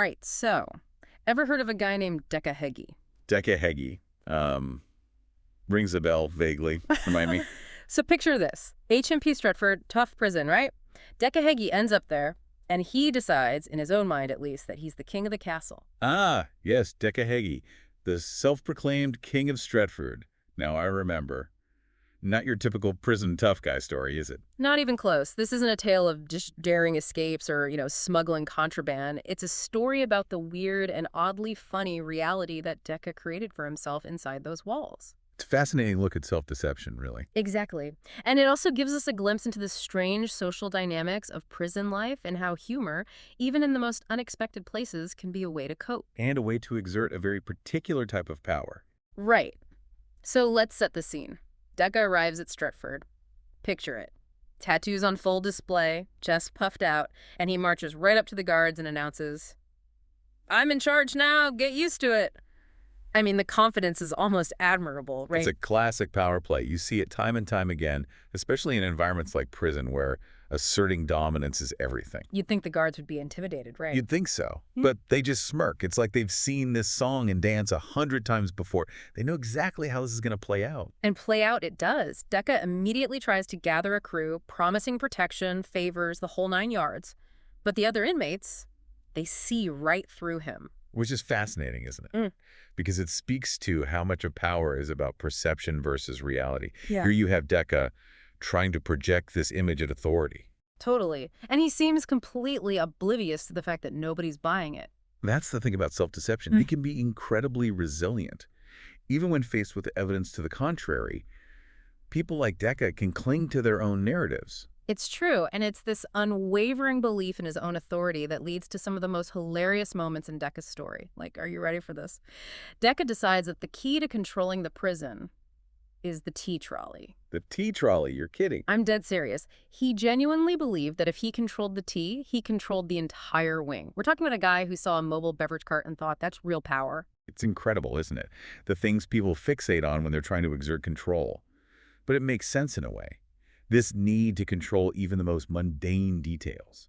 Right, so, ever heard of a guy named Decca Heggie? Decca Heggie. Rings a bell vaguely. Remind me. So picture this. HMP Stretford, tough prison, right? Decca Heggie ends up there, and he decides, in his own mind at least, that he's the king of the castle. Ah, yes, Decca Heggie, the self-proclaimed king of Stretford. Now I remember. Not your typical prison tough guy story, is it? Not even close. This isn't a tale of just daring escapes or, smuggling contraband. It's a story about the weird and oddly funny reality that Decca created for himself inside those walls. It's a fascinating look at self-deception, really. Exactly. And it also gives us a glimpse into the strange social dynamics of prison life and how humor, even in the most unexpected places, can be a way to cope. And a way to exert a very particular type of power. Right. So let's set the scene. Decca arrives at Stretford. Picture it. Tattoos on full display, chest puffed out, and he marches right up to the guards and announces, "I'm in charge now, get used to it." I mean, the confidence is almost admirable, right? It's a classic power play. You see it time and time again, especially in environments like prison where asserting dominance is everything. You'd think the guards would be intimidated, right? You'd think so, but they just smirk. It's like they've seen this song and dance 100 times before. They know exactly how this is going to play out. And play out it does. Decca immediately tries to gather a crew, promising protection, favors, the whole 9 yards. But the other inmates, they see right through him. Which is fascinating, isn't it? Because it speaks to how much of power is about perception versus reality. Yeah. Here you have Decca trying to project this image of authority. Totally. And he seems completely oblivious to the fact that nobody's buying it. That's the thing about self-deception. It can be incredibly resilient. Even when faced with evidence to the contrary, people like Decca can cling to their own narratives. It's true, and it's this unwavering belief in his own authority that leads to some of the most hilarious moments in Decca's story. Like, are you ready for this? Decca decides that the key to controlling the prison is the tea trolley. The tea trolley, you're kidding. I'm dead serious. He genuinely believed that if he controlled the tea, he controlled the entire wing. We're talking about a guy who saw a mobile beverage cart and thought, that's real power. It's incredible, isn't it? The things people fixate on when they're trying to exert control. But it makes sense in a way. This need to control even the most mundane details.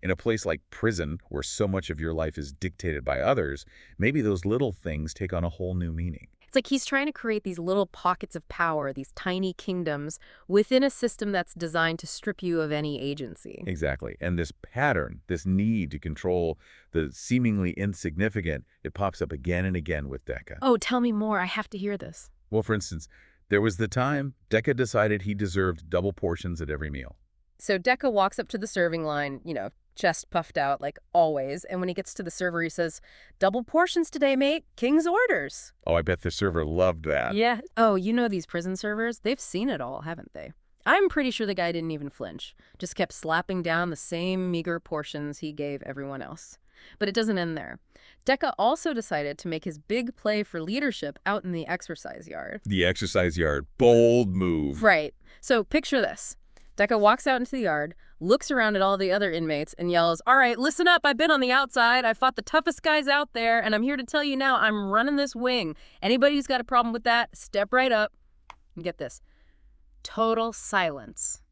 In a place like prison, where so much of your life is dictated by others, maybe those little things take on a whole new meaning. It's like he's trying to create these little pockets of power, these tiny kingdoms, within a system that's designed to strip you of any agency. Exactly. And this pattern, this need to control the seemingly insignificant, it pops up again and again with Decca. Oh, tell me more. I have to hear this. Well, for instance, there was the time Decca decided he deserved double portions at every meal. So Decca walks up to the serving line, chest puffed out like always. And when he gets to the server, he says, "Double portions today, mate. King's orders." Oh, I bet the server loved that. Yeah. Oh, these prison servers? They've seen it all, haven't they? I'm pretty sure the guy didn't even flinch. Just kept slapping down the same meager portions he gave everyone else. But it doesn't end there. Decca also decided to make his big play for leadership out in the exercise yard. The exercise yard. Bold move. Right. So picture this. Decca walks out into the yard, looks around at all the other inmates, and yells, "All right, listen up. I've been on the outside. I fought the toughest guys out there, and I'm here to tell you now I'm running this wing. Anybody who's got a problem with that, step right up." And get this. Total silence.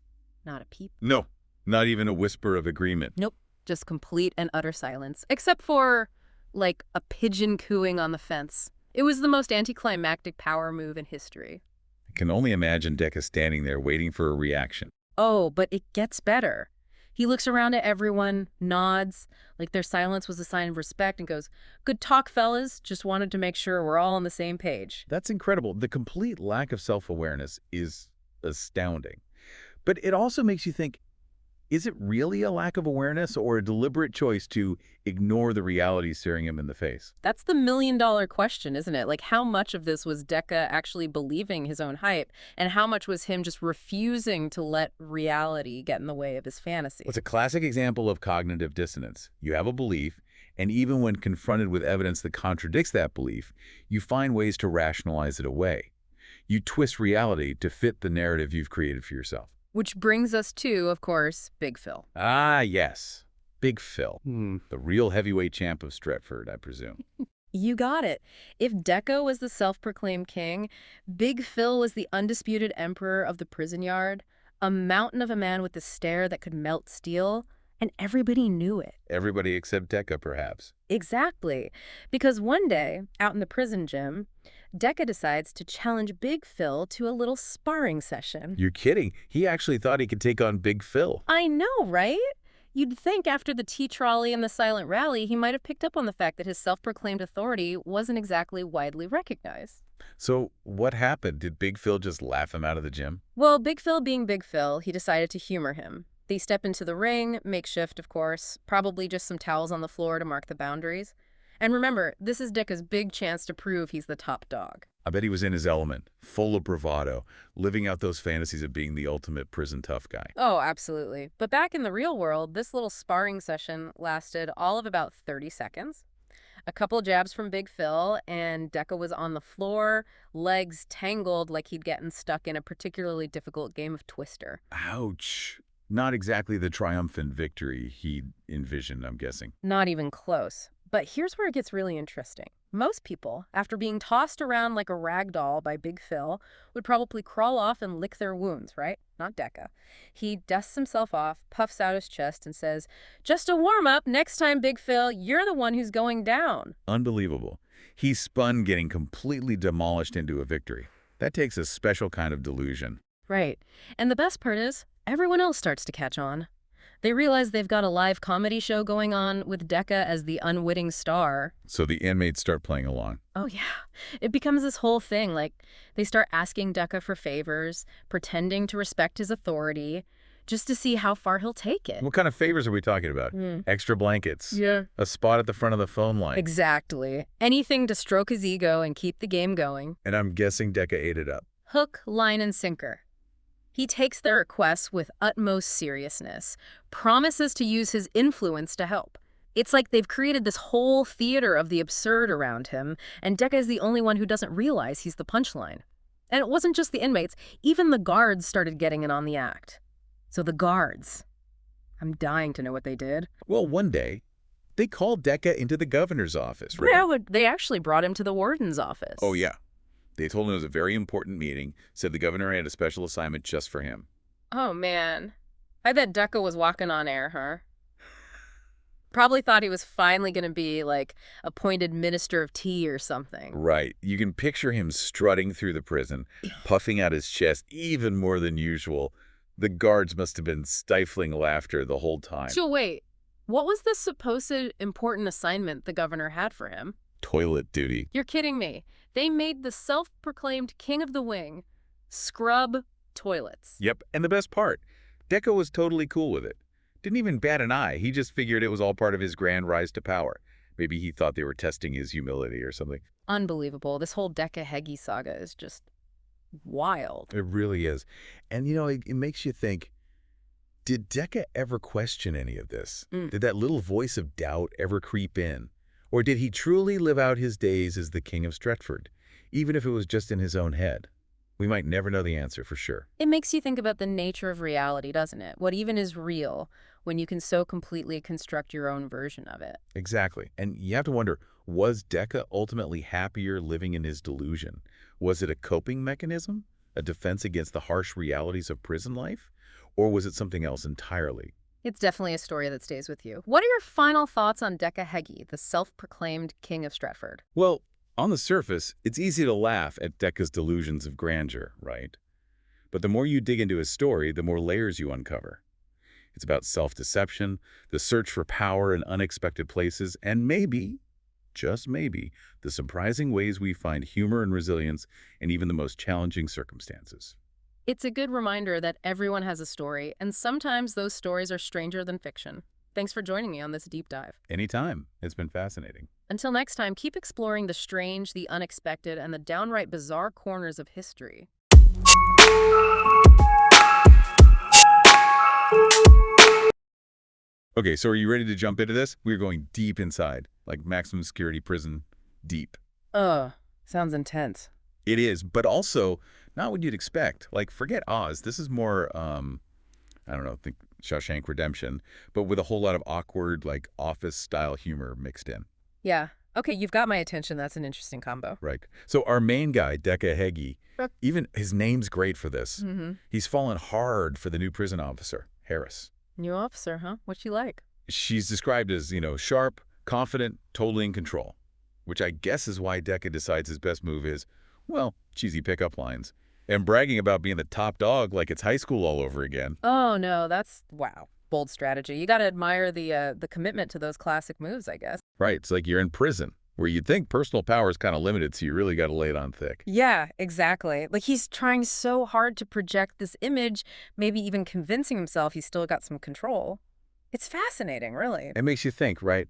Not a peep. No, not even a whisper of agreement. Nope. Just complete and utter silence, except for, like, a pigeon cooing on the fence. It was the most anticlimactic power move in history. I can only imagine Decca standing there waiting for a reaction. Oh, but it gets better. He looks around at everyone, nods, like their silence was a sign of respect, and goes, "Good talk, fellas. Just wanted to make sure we're all on the same page." That's incredible. The complete lack of self-awareness is astounding. But it also makes you think, is it really a lack of awareness or a deliberate choice to ignore the reality staring him in the face? That's the million-dollar question, isn't it? Like, how much of this was Decca actually believing his own hype, and how much was him just refusing to let reality get in the way of his fantasy? It's a classic example of cognitive dissonance. You have a belief, and even when confronted with evidence that contradicts that belief, you find ways to rationalize it away. You twist reality to fit the narrative you've created for yourself. Which brings us to, of course, Big Phil. Ah, yes. Big Phil. The real heavyweight champ of Stretford, I presume. You got it. If Decca was the self-proclaimed king, Big Phil was the undisputed emperor of the prison yard, a mountain of a man with a stare that could melt steel, And everybody knew it. Everybody except Decca, perhaps. Exactly. Because one day, out in the prison gym, Decca decides to challenge Big Phil to a little sparring session. You're kidding. He actually thought he could take on Big Phil. I know, right? You'd think after the tea trolley and the silent rally, he might have picked up on the fact that his self-proclaimed authority wasn't exactly widely recognized. So what happened? Did Big Phil just laugh him out of the gym? Well, Big Phil being Big Phil, he decided to humor him. They step into the ring, makeshift, of course, probably just some towels on the floor to mark the boundaries. And remember, this is Decca's big chance to prove he's the top dog. I bet he was in his element, full of bravado, living out those fantasies of being the ultimate prison tough guy. Oh, absolutely. But back in the real world, this little sparring session lasted all of about 30 seconds. A couple jabs from Big Phil, and Decca was on the floor, legs tangled like he'd gotten stuck in a particularly difficult game of Twister. Ouch. Not exactly the triumphant victory he'd envisioned, I'm guessing. Not even close. But here's where it gets really interesting. Most people, after being tossed around like a rag doll by Big Phil, would probably crawl off and lick their wounds, right? Not Decca. He dusts himself off, puffs out his chest, and says, "Just a warm-up. Next time, Big Phil, you're the one who's going down." Unbelievable. He spun getting completely demolished into a victory. That takes a special kind of delusion. Right. And the best part is, everyone else starts to catch on. They realize they've got a live comedy show going on with Decca as the unwitting star. So the inmates start playing along. Oh, yeah. It becomes this whole thing. Like, they start asking Decca for favors, pretending to respect his authority, just to see how far he'll take it. What kind of favors are we talking about? Extra blankets? Yeah. A spot at the front of the phone line? Exactly. Anything to stroke his ego and keep the game going. And I'm guessing Decca ate it up. Hook, line, and sinker. He takes their requests with utmost seriousness, promises to use his influence to help. It's like they've created this whole theater of the absurd around him, and Decca is the only one who doesn't realize he's the punchline. And it wasn't just the inmates, even the guards started getting in on the act. So the guards, I'm dying to know what they did. Well, one day, they called Decca into the governor's office, right? Yeah, they actually brought him to the warden's office. Oh, yeah. They told him it was a very important meeting, said the governor had a special assignment just for him. Oh, man. I bet Decca was walking on air, huh? Probably thought he was finally going to be, like, appointed minister of tea or something. Right. You can picture him strutting through the prison, puffing out his chest even more than usual. The guards must have been stifling laughter the whole time. So wait, what was the supposed important assignment the governor had for him? Toilet duty. You're kidding me. They made the self-proclaimed king of the wing scrub toilets. Yep, and the best part, Decca was totally cool with it. Didn't even bat an eye. He just figured it was all part of his grand rise to power. Maybe he thought they were testing his humility or something. Unbelievable. This whole Decca Heggie saga is just wild. It really is. And, you know, it makes you think, did Decca ever question any of this? Did that little voice of doubt ever creep in? Or did he truly live out his days as the King of Stretford, even if it was just in his own head? We might never know the answer for sure. It makes you think about the nature of reality, doesn't it? What even is real when you can so completely construct your own version of it? Exactly. And you have to wonder, was Decca ultimately happier living in his delusion? Was it a coping mechanism? A defense against the harsh realities of prison life? Or was it something else entirely? It's definitely a story that stays with you. What are your final thoughts on Decca Heggie, the self-proclaimed king of Stretford? Well, on the surface, it's easy to laugh at Decca's delusions of grandeur, right? But the more you dig into his story, the more layers you uncover. It's about self-deception, the search for power in unexpected places, and maybe, just maybe, the surprising ways we find humor and resilience in even the most challenging circumstances. It's a good reminder that everyone has a story, and sometimes those stories are stranger than fiction. Thanks for joining me on this deep dive. Anytime. It's been fascinating. Until next time, keep exploring the strange, the unexpected, and the downright bizarre corners of history. Okay, so are you ready to jump into this? We're going deep inside, like maximum security prison, deep. Sounds intense. It is, but also not what you'd expect. Like, forget Oz. This is more, I don't know, think Shawshank Redemption, but with a whole lot of awkward, like, office-style humor mixed in. Yeah. Okay, you've got my attention. That's an interesting combo. Right. So our main guy, Decca Heggie, even his name's great for this. Mm-hmm. He's fallen hard for the new prison officer, Harris. New officer, huh? What's she like? She's described as, sharp, confident, totally in control, which I guess is why Decca decides his best move is, well, cheesy pickup lines. And bragging about being the top dog like it's high school all over again. Oh, no, that's, wow, bold strategy. You got to admire the commitment to those classic moves, I guess. Right, it's like you're in prison, where you'd think personal power is kind of limited, so you really got to lay it on thick. Yeah, exactly. Like he's trying so hard to project this image, maybe even convincing himself he's still got some control. It's fascinating, really. It makes you think, right?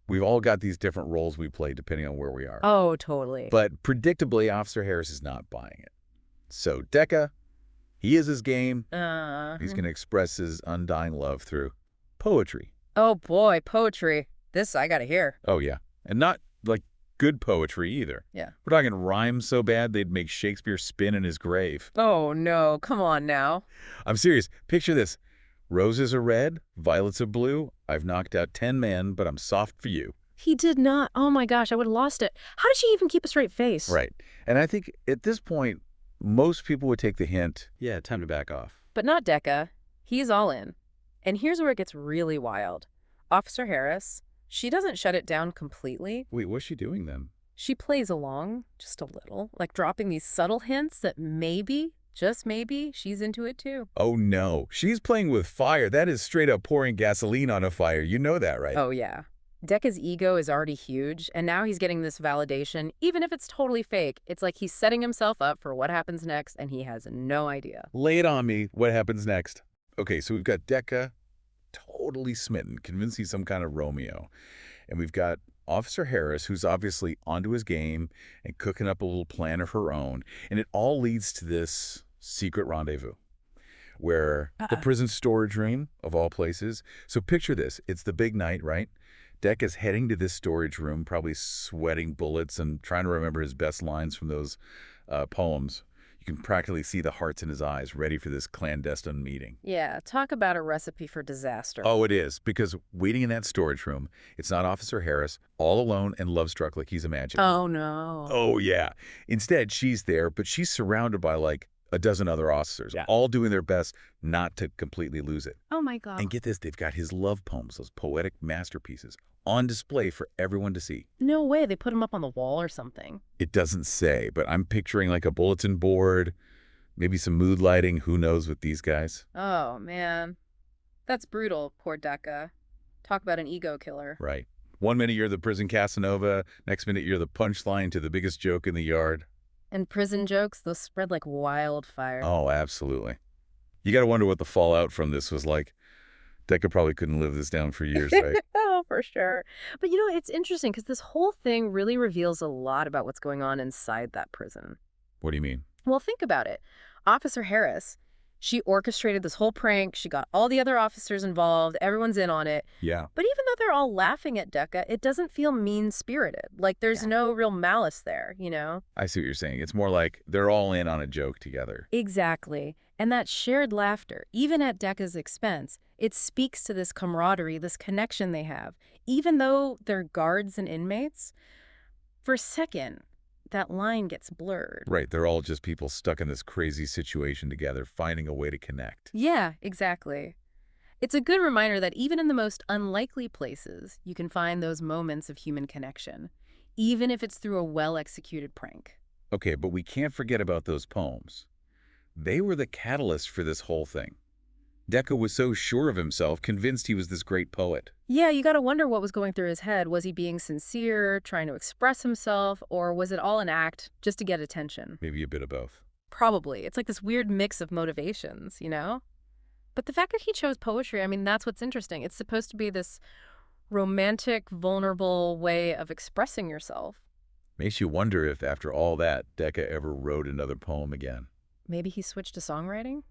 We've all got these different roles we play depending on where we are. Oh, totally. But predictably, Officer Harris is not buying it. So Decca, he is his game. He's going to express his undying love through poetry. Oh, boy, poetry. This I got to hear. Oh, yeah. And not like good poetry either. Yeah. We're talking rhymes so bad they'd make Shakespeare spin in his grave. Oh, no. Come on now. I'm serious. Picture this. Roses are red, violets are blue. I've knocked out 10 men, but I'm soft for you. He did not. Oh, my gosh, I would have lost it. How did she even keep a straight face? Right. And I think at this point, most people would take the hint, yeah, time to back off. But not Decca. He's all in. And here's where it gets really wild. Officer Harris, she doesn't shut it down completely. Wait, what's she doing then? She plays along just a little, like dropping these subtle hints that maybe, just maybe, she's into it too. Oh, no. She's playing with fire. That is straight up pouring gasoline on a fire. You know that, right? Oh, yeah. Decca's ego is already huge, and now he's getting this validation, even if it's totally fake. It's like he's setting himself up for what happens next, and he has no idea. Lay it on me. What happens next? Okay, so we've got Decca totally smitten, convinced he's some kind of Romeo. And we've got Officer Harris, who's obviously onto his game and cooking up a little plan of her own. And it all leads to this secret rendezvous where the prison storage room, of all places. So picture this. It's the big night, right? Decca's heading to this storage room, probably sweating bullets and trying to remember his best lines from those poems. You can practically see the hearts in his eyes, ready for this clandestine meeting. Yeah, talk about a recipe for disaster. Oh, it is, because waiting in that storage room, it's not Officer Harris, all alone and love-struck like he's imagined. Oh, no. Oh, yeah. Instead, she's there, but she's surrounded by like a dozen other officers, Yeah. all doing their best not to completely lose it. Oh, my God. And get this, they've got his love poems, those poetic masterpieces, on display for everyone to see. No way. They put him up on the wall or something. It doesn't say, but I'm picturing like a bulletin board, maybe some mood lighting, who knows with these guys. Oh, man. That's brutal, poor Decca. Talk about an ego killer. Right. 1 minute you're the prison Casanova, next minute you're the punchline to the biggest joke in the yard. And prison jokes, those spread like wildfire. Oh, absolutely. You got to wonder what the fallout from this was like. Decca probably couldn't live this down for years, right? Oh, for sure. But it's interesting because this whole thing really reveals a lot about what's going on inside that prison. What do you mean? Well, think about it. Officer Harris, she orchestrated this whole prank. She got all the other officers involved. Everyone's in on it. Yeah. But even though they're all laughing at Decca, it doesn't feel mean-spirited. Like there's no real malice there, I see what you're saying. It's more like they're all in on a joke together. Exactly. And that shared laughter, even at Decca's expense, it speaks to this camaraderie, this connection they have. Even though they're guards and inmates, for a second, that line gets blurred. Right. They're all just people stuck in this crazy situation together, finding a way to connect. Yeah, exactly. It's a good reminder that even in the most unlikely places, you can find those moments of human connection, even if it's through a well-executed prank. Okay, but we can't forget about those poems. They were the catalyst for this whole thing. Decca was so sure of himself, convinced he was this great poet. Yeah, you gotta wonder what was going through his head. Was he being sincere, trying to express himself, or was it all an act just to get attention? Maybe a bit of both. Probably. It's like this weird mix of motivations, But the fact that he chose poetry, that's what's interesting. It's supposed to be this romantic, vulnerable way of expressing yourself. Makes you wonder if, after all that, Decca ever wrote another poem again. Maybe he switched to songwriting?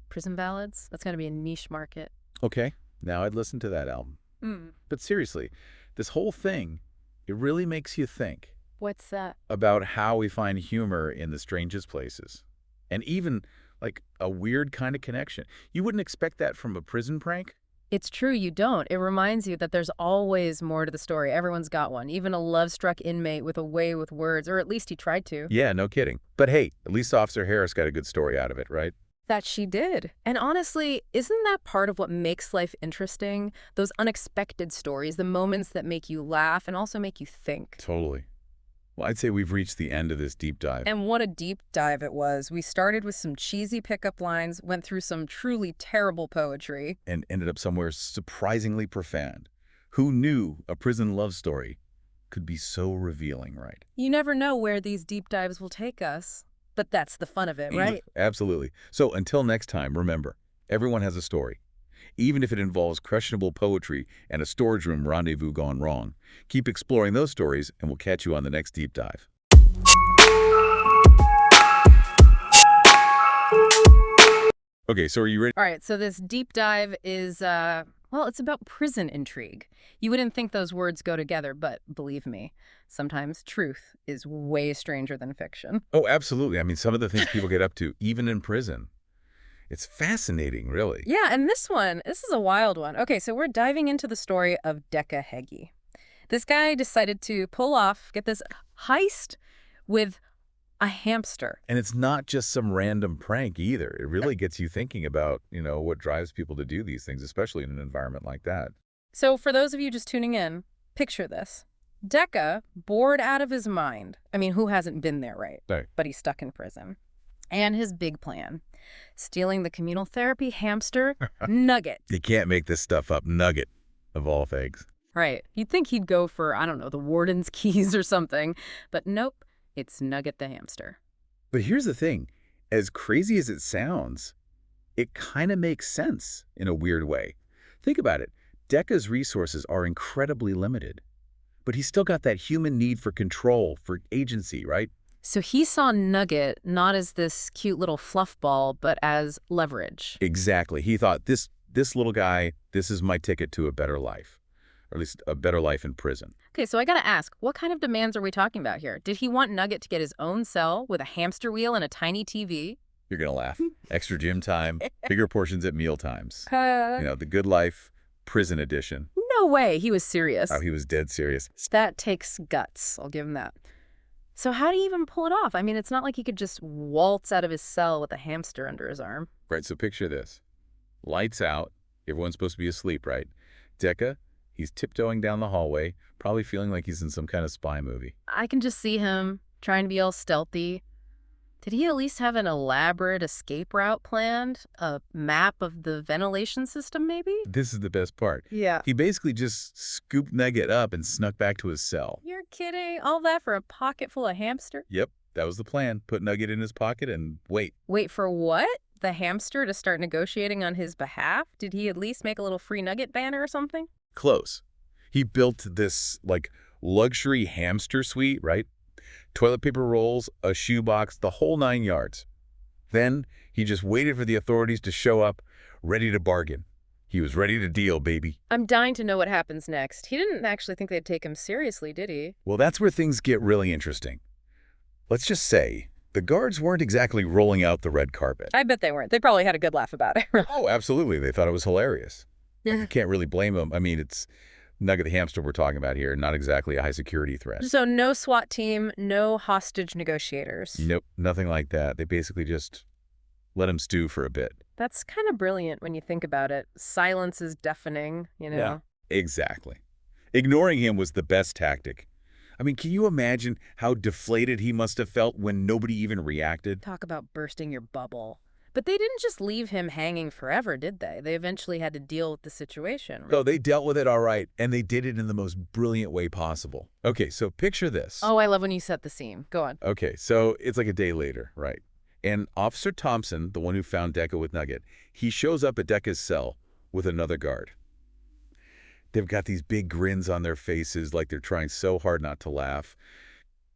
Prison ballads? That's gotta be a niche market. Okay, now I'd listen to that album. But seriously, this whole thing, it really makes you think. What's that? About how we find humor in the strangest places. And even, like, a weird kind of connection. You wouldn't expect that from a prison prank. It's true, you don't. It reminds you that there's always more to the story. Everyone's got one. Even a love-struck inmate with a way with words, or at least he tried to. Yeah, no kidding. But hey, at least Officer Harris got a good story out of it, right? That she did. And honestly, isn't that part of what makes life interesting? Those unexpected stories, the moments that make you laugh and also make you think. Totally. Well, I'd say we've reached the end of this deep dive. And what a deep dive it was. We started with some cheesy pickup lines, went through some truly terrible poetry. And ended up somewhere surprisingly profound. Who knew a prison love story could be so revealing, right? You never know where these deep dives will take us. But that's the fun of it, right? Absolutely. So until next time, remember, everyone has a story. Even if it involves questionable poetry and a storage room rendezvous gone wrong. Keep exploring those stories, and we'll catch you on the next deep dive. Okay, so are you ready? All right, so this deep dive is, well, it's about prison intrigue. You wouldn't think those words go together, but believe me, sometimes truth is way stranger than fiction. Oh, absolutely. I mean, some of the things people get up to, even in prison. It's fascinating, really. Yeah, and this is a wild one. Okay, so we're diving into the story of Decca Heggie. This guy decided to pull off, get this, heist with a hamster. And it's not just some random prank either. It really gets you thinking about, what drives people to do these things, especially in an environment like that. So for those of you just tuning in, picture this. Decca, bored out of his mind. I mean, who hasn't been there, right? Right. But he's stuck in prison. And his big plan, stealing the communal therapy hamster, Nugget. You can't make this stuff up. Nugget, of all things. Right. You'd think he'd go for, I don't know, the warden's keys or something. But nope, it's Nugget the hamster. But here's the thing. As crazy as it sounds, it kind of makes sense in a weird way. Think about it. Decca's resources are incredibly limited. But he's still got that human need for control, for agency, right? So he saw Nugget not as this cute little fluff ball, but as leverage. Exactly. He thought, this little guy, this is my ticket to a better life. Or at least a better life in prison. Okay, so I gotta ask, what kind of demands are we talking about here? Did he want Nugget to get his own cell with a hamster wheel and a tiny TV? You're going to laugh. Extra gym time, bigger portions at meal times. The good life, prison edition. No way, he was serious. Oh, he was dead serious. That takes guts, I'll give him that. So how do you even pull it off? I mean, it's not like he could just waltz out of his cell with a hamster under his arm. Right, so picture this. Lights out. Everyone's supposed to be asleep, right? Decca, he's tiptoeing down the hallway, probably feeling like he's in some kind of spy movie. I can just see him trying to be all stealthy. Did he at least have an elaborate escape route planned? A map of the ventilation system, maybe? This is the best part. Yeah. He basically just scooped Nugget up and snuck back to his cell. You're kidding? All that for a pocket full of hamster? Yep, that was the plan. Put Nugget in his pocket and wait. Wait for what? The hamster to start negotiating on his behalf? Did he at least make a little free Nugget banner or something? Close. He built this, luxury hamster suite, right? Toilet paper rolls, a shoebox, the whole 9 yards. Then he just waited for the authorities to show up, ready to bargain. He was ready to deal, baby. I'm dying to know what happens next. He didn't actually think they'd take him seriously, did he? Well, that's where things get really interesting. Let's just say the guards weren't exactly rolling out the red carpet. I bet they weren't. They probably had a good laugh about it. Oh, absolutely. They thought it was hilarious. You can't really blame them. I mean, it's Nugget the hamster we're talking about here, not exactly a high-security threat. So no SWAT team, no hostage negotiators. Nope, nothing like that. They basically just let him stew for a bit. That's kind of brilliant when you think about it. Silence is deafening, Yeah, exactly. Ignoring him was the best tactic. I mean, can you imagine how deflated he must have felt when nobody even reacted? Talk about bursting your bubble. But they didn't just leave him hanging forever, did they? They eventually had to deal with the situation. Right? No, they dealt with it all right, and they did it in the most brilliant way possible. Okay, so picture this. Oh, I love when you set the scene. Go on. Okay, so it's like a day later, right? And Officer Thompson, the one who found Decca with Nugget, he shows up at Decca's cell with another guard. They've got these big grins on their faces like they're trying so hard not to laugh.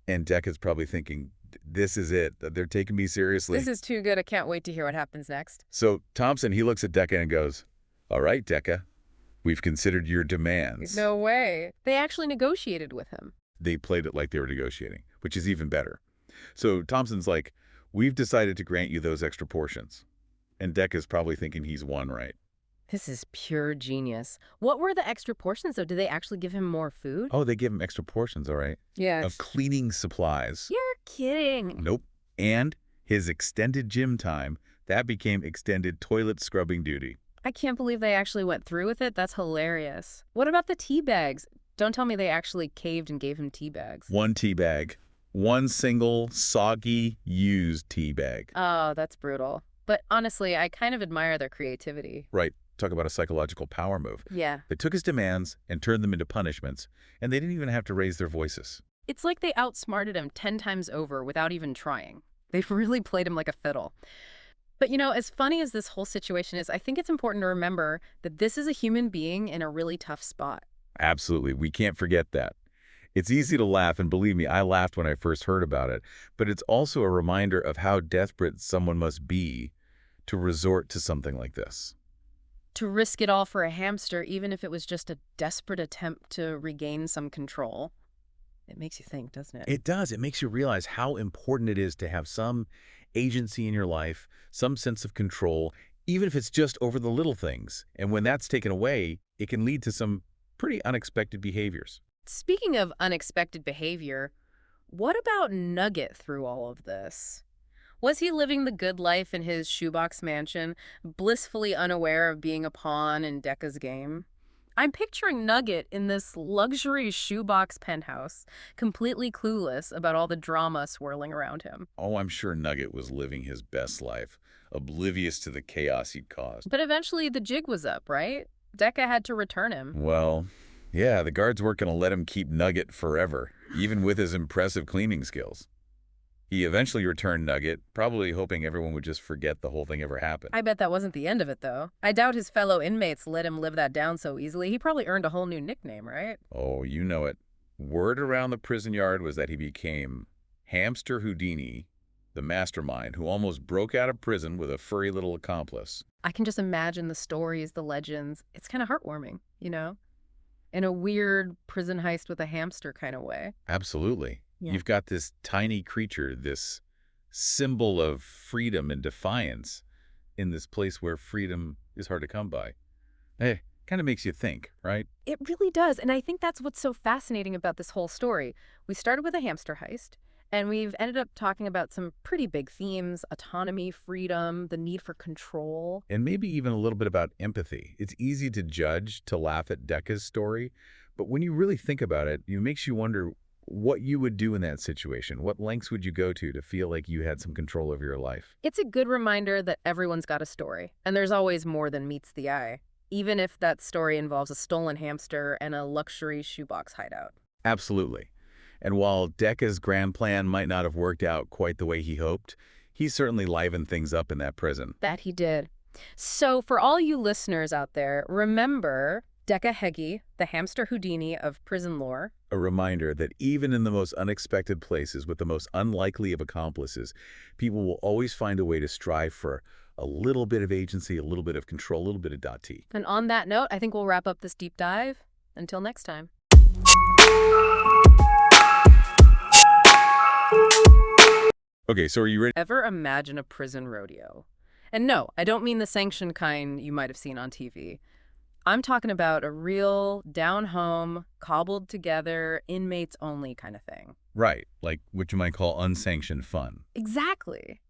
And Decca's probably thinking, this is it. They're taking me seriously. This is too good. I can't wait to hear what happens next. So Thompson, he looks at Decca and goes, all right, Decca, we've considered your demands. No way. They actually negotiated with him. They played it like they were negotiating, which is even better. So Thompson's like, we've decided to grant you those extra portions. And Decca's probably thinking he's won, right? This is pure genius. What were the extra portions, though? Did they actually give him more food? Oh, they give him extra portions, all right. Yes. Of cleaning supplies. You're kidding. Nope. And his extended gym time That became extended toilet scrubbing duty. I can't believe they actually went through with it. That's hilarious. What about the tea bags? Don't tell me they actually caved and gave him tea bags. One tea bag. One single, soggy, used tea bag. Oh, that's brutal. But honestly, I kind of admire their creativity. Right. Talk about a psychological power move. Yeah. They took his demands and turned them into punishments, and they didn't even have to raise their voices. It's like they outsmarted him 10 times over without even trying. They really played him like a fiddle. But you know, as funny as this whole situation is, I think it's important to remember that this is a human being in a really tough spot. Absolutely. We can't forget that. It's easy to laugh, and believe me, I laughed when I first heard about it, but it's also a reminder of how desperate someone must be to resort to something like this. To risk it all for a hamster, even if it was just a desperate attempt to regain some control. It makes you think, doesn't it? It does. It makes you realize how important it is to have some agency in your life, some sense of control, even if it's just over the little things. And when that's taken away, it can lead to some pretty unexpected behaviors. Speaking of unexpected behavior, what about Nugget through all of this? Was he living the good life in his shoebox mansion, blissfully unaware of being a pawn in Decca's game? I'm picturing Nugget in this luxury shoebox penthouse, completely clueless about all the drama swirling around him. Oh, I'm sure Nugget was living his best life, oblivious to the chaos he'd caused. But eventually the jig was up, right? Decca had to return him. Well, yeah, the guards weren't going to let him keep Nugget forever, even with his impressive cleaning skills. He eventually returned Nugget, probably hoping everyone would just forget the whole thing ever happened. I bet that wasn't the end of it, though. I doubt his fellow inmates let him live that down so easily. He probably earned a whole new nickname, right? Oh, you know it. Word around the prison yard was that he became Hamster Houdini, the mastermind who almost broke out of prison with a furry little accomplice. I can just imagine the stories, the legends. It's kind of heartwarming, you know? In a weird prison heist with a hamster kind of way. Absolutely. Yeah. You've got this tiny creature, this symbol of freedom and defiance in this place where freedom is hard to come by. Hey, kind of makes you think, right? It really does. And I think that's what's so fascinating about this whole story. We started with a hamster heist, and we've ended up talking about some pretty big themes: autonomy, freedom, the need for control. And maybe even a little bit about empathy. It's easy to judge, to laugh at Decca's story, but when you really think about it, it makes you wonder what you would do in that situation. What lengths would you go to feel like you had some control over your life? It's a good reminder that everyone's got a story, and there's always more than meets the eye, even if that story involves a stolen hamster and a luxury shoebox hideout. Absolutely. And while Decca's grand plan might not have worked out quite the way he hoped, he certainly livened things up in that prison. That he did. So for all you listeners out there, remember Decca Heggie, the hamster Houdini of prison lore. A reminder that even in the most unexpected places with the most unlikely of accomplices, people will always find a way to strive for a little bit of agency, a little bit of control, a little bit of .t. And on that note, I think we'll wrap up this deep dive. Until next time. Okay, so are you ready? Ever imagine a prison rodeo? And no, I don't mean the sanctioned kind you might have seen on TV. I'm talking about a real, down-home, cobbled-together, inmates-only kind of thing. Right, like what you might call unsanctioned fun. Exactly.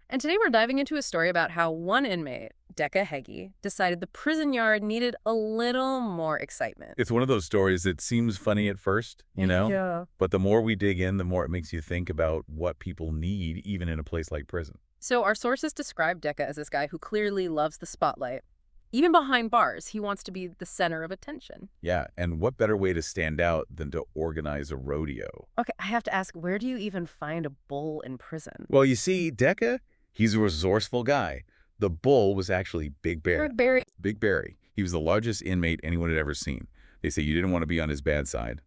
And today we're diving into a story about how one inmate, Decca Heggie, decided the prison yard needed a little more excitement. It's one of those stories that seems funny at first, you know? Yeah. But the more we dig in, the more it makes you think about what people need, even in a place like prison. So our sources describe Decca as this guy who clearly loves the spotlight. Even behind bars, he wants to be the center of attention. Yeah, and what better way to stand out than to organize a rodeo? Okay, I have to ask, where do you even find a bull in prison? Well, you see, Decca, he's a resourceful guy. The bull was actually Big Barry. Barry. Big Barry. He was the largest inmate anyone had ever seen. They say you didn't want to be on his bad side.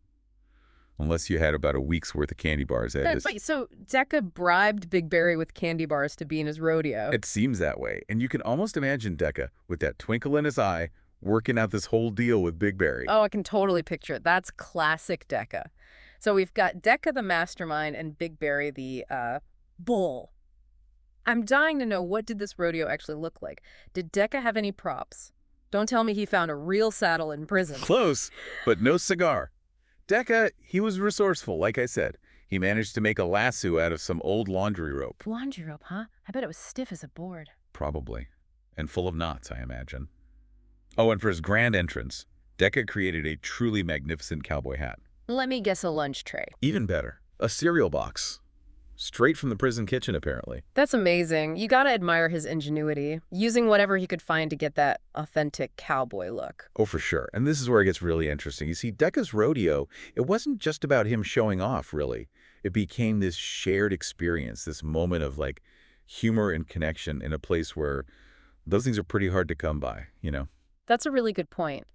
Unless you had about a week's worth of candy bars. Wait, so Decca bribed Big Barry with candy bars to be in his rodeo? It seems that way. And you can almost imagine Decca, with that twinkle in his eye, working out this whole deal with Big Barry. Oh, I can totally picture it. That's classic Decca. So we've got Decca the mastermind and Big Barry the bull. I'm dying to know, what did this rodeo actually look like? Did Decca have any props? Don't tell me he found a real saddle in prison. Close, but no cigar. Decca, he was resourceful, like I said. He managed to make a lasso out of some old laundry rope. Laundry rope, huh? I bet it was stiff as a board. Probably. And full of knots, I imagine. Oh, and for his grand entrance, Decca created a truly magnificent cowboy hat. Let me guess, a lunch tray. Even better, a cereal box. Straight from the prison kitchen, apparently. That's amazing. You gotta admire his ingenuity, using whatever he could find to get that authentic cowboy look. Oh, for sure. And this is where it gets really interesting. You see, Decca's rodeo, it wasn't just about him showing off, really. It became this shared experience, this moment of, like, humor and connection in a place where those things are pretty hard to come by, you know? That's a really good point.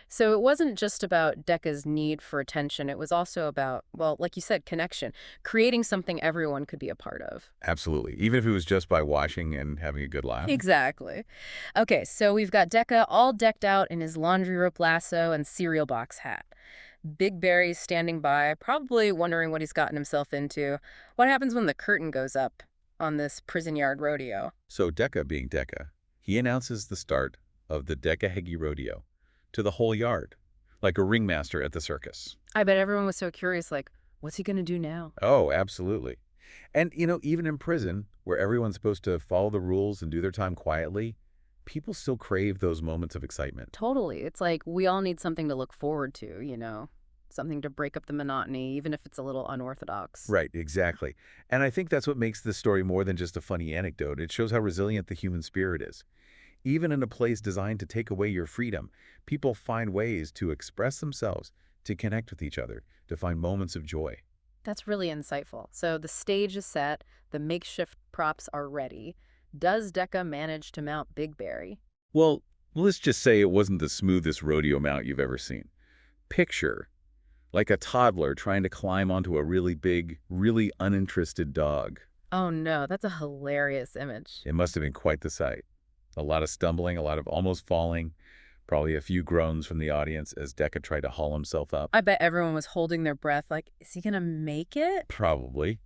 So it wasn't just about Decca's need for attention. It was also about, well, like you said, connection, creating something everyone could be a part of. Absolutely. Even if it was just by watching and having a good laugh. Exactly. Okay, so we've got Decca all decked out in his laundry rope lasso and cereal box hat. Big Barry's standing by, probably wondering what he's gotten himself into. What happens when the curtain goes up on this prison yard rodeo? So Decca being Decca, he announces the start of the Decca Heggie rodeo to the whole yard, like a ringmaster at the circus. I bet everyone was so curious, like, what's he gonna do now? Oh, absolutely. And, even in prison, where everyone's supposed to follow the rules and do their time quietly, people still crave those moments of excitement. Totally. It's like we all need something to look forward to, something to break up the monotony, even if it's a little unorthodox. Right, exactly. And I think that's what makes this story more than just a funny anecdote. It shows how resilient the human spirit is. Even in a place designed to take away your freedom, people find ways to express themselves, to connect with each other, to find moments of joy. That's really insightful. So the stage is set, the makeshift props are ready. Does Decca manage to mount Big Barry? Well, let's just say it wasn't the smoothest rodeo mount you've ever seen. Picture, like a toddler trying to climb onto a really big, really uninterested dog. Oh no, that's a hilarious image. It must have been quite the sight. A lot of stumbling, a lot of almost falling, probably a few groans from the audience as Decca tried to haul himself up. I bet everyone was holding their breath like, is he gonna make it? Probably.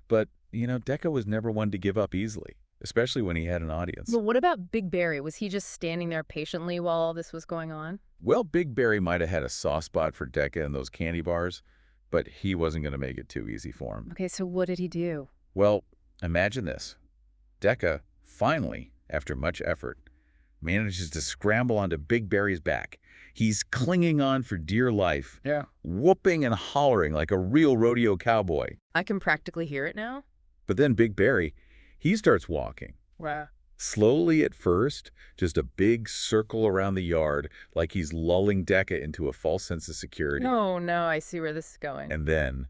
But, Decca was never one to give up easily, especially when he had an audience. But what about Big Barry? Was he just standing there patiently while all this was going on? Well, Big Barry might have had a soft spot for Decca and those candy bars, but he wasn't going to make it too easy for him. Okay, so what did he do? Well, imagine this. Decca, finally, after much effort, manages to scramble onto Big Barry's back. He's clinging on for dear life, whooping and hollering like a real rodeo cowboy. I can practically hear it now. But then Big Barry, he starts walking. Wow. Slowly at first, just a big circle around the yard, like he's lulling Decca into a false sense of security. Oh, no, I see where this is going. And then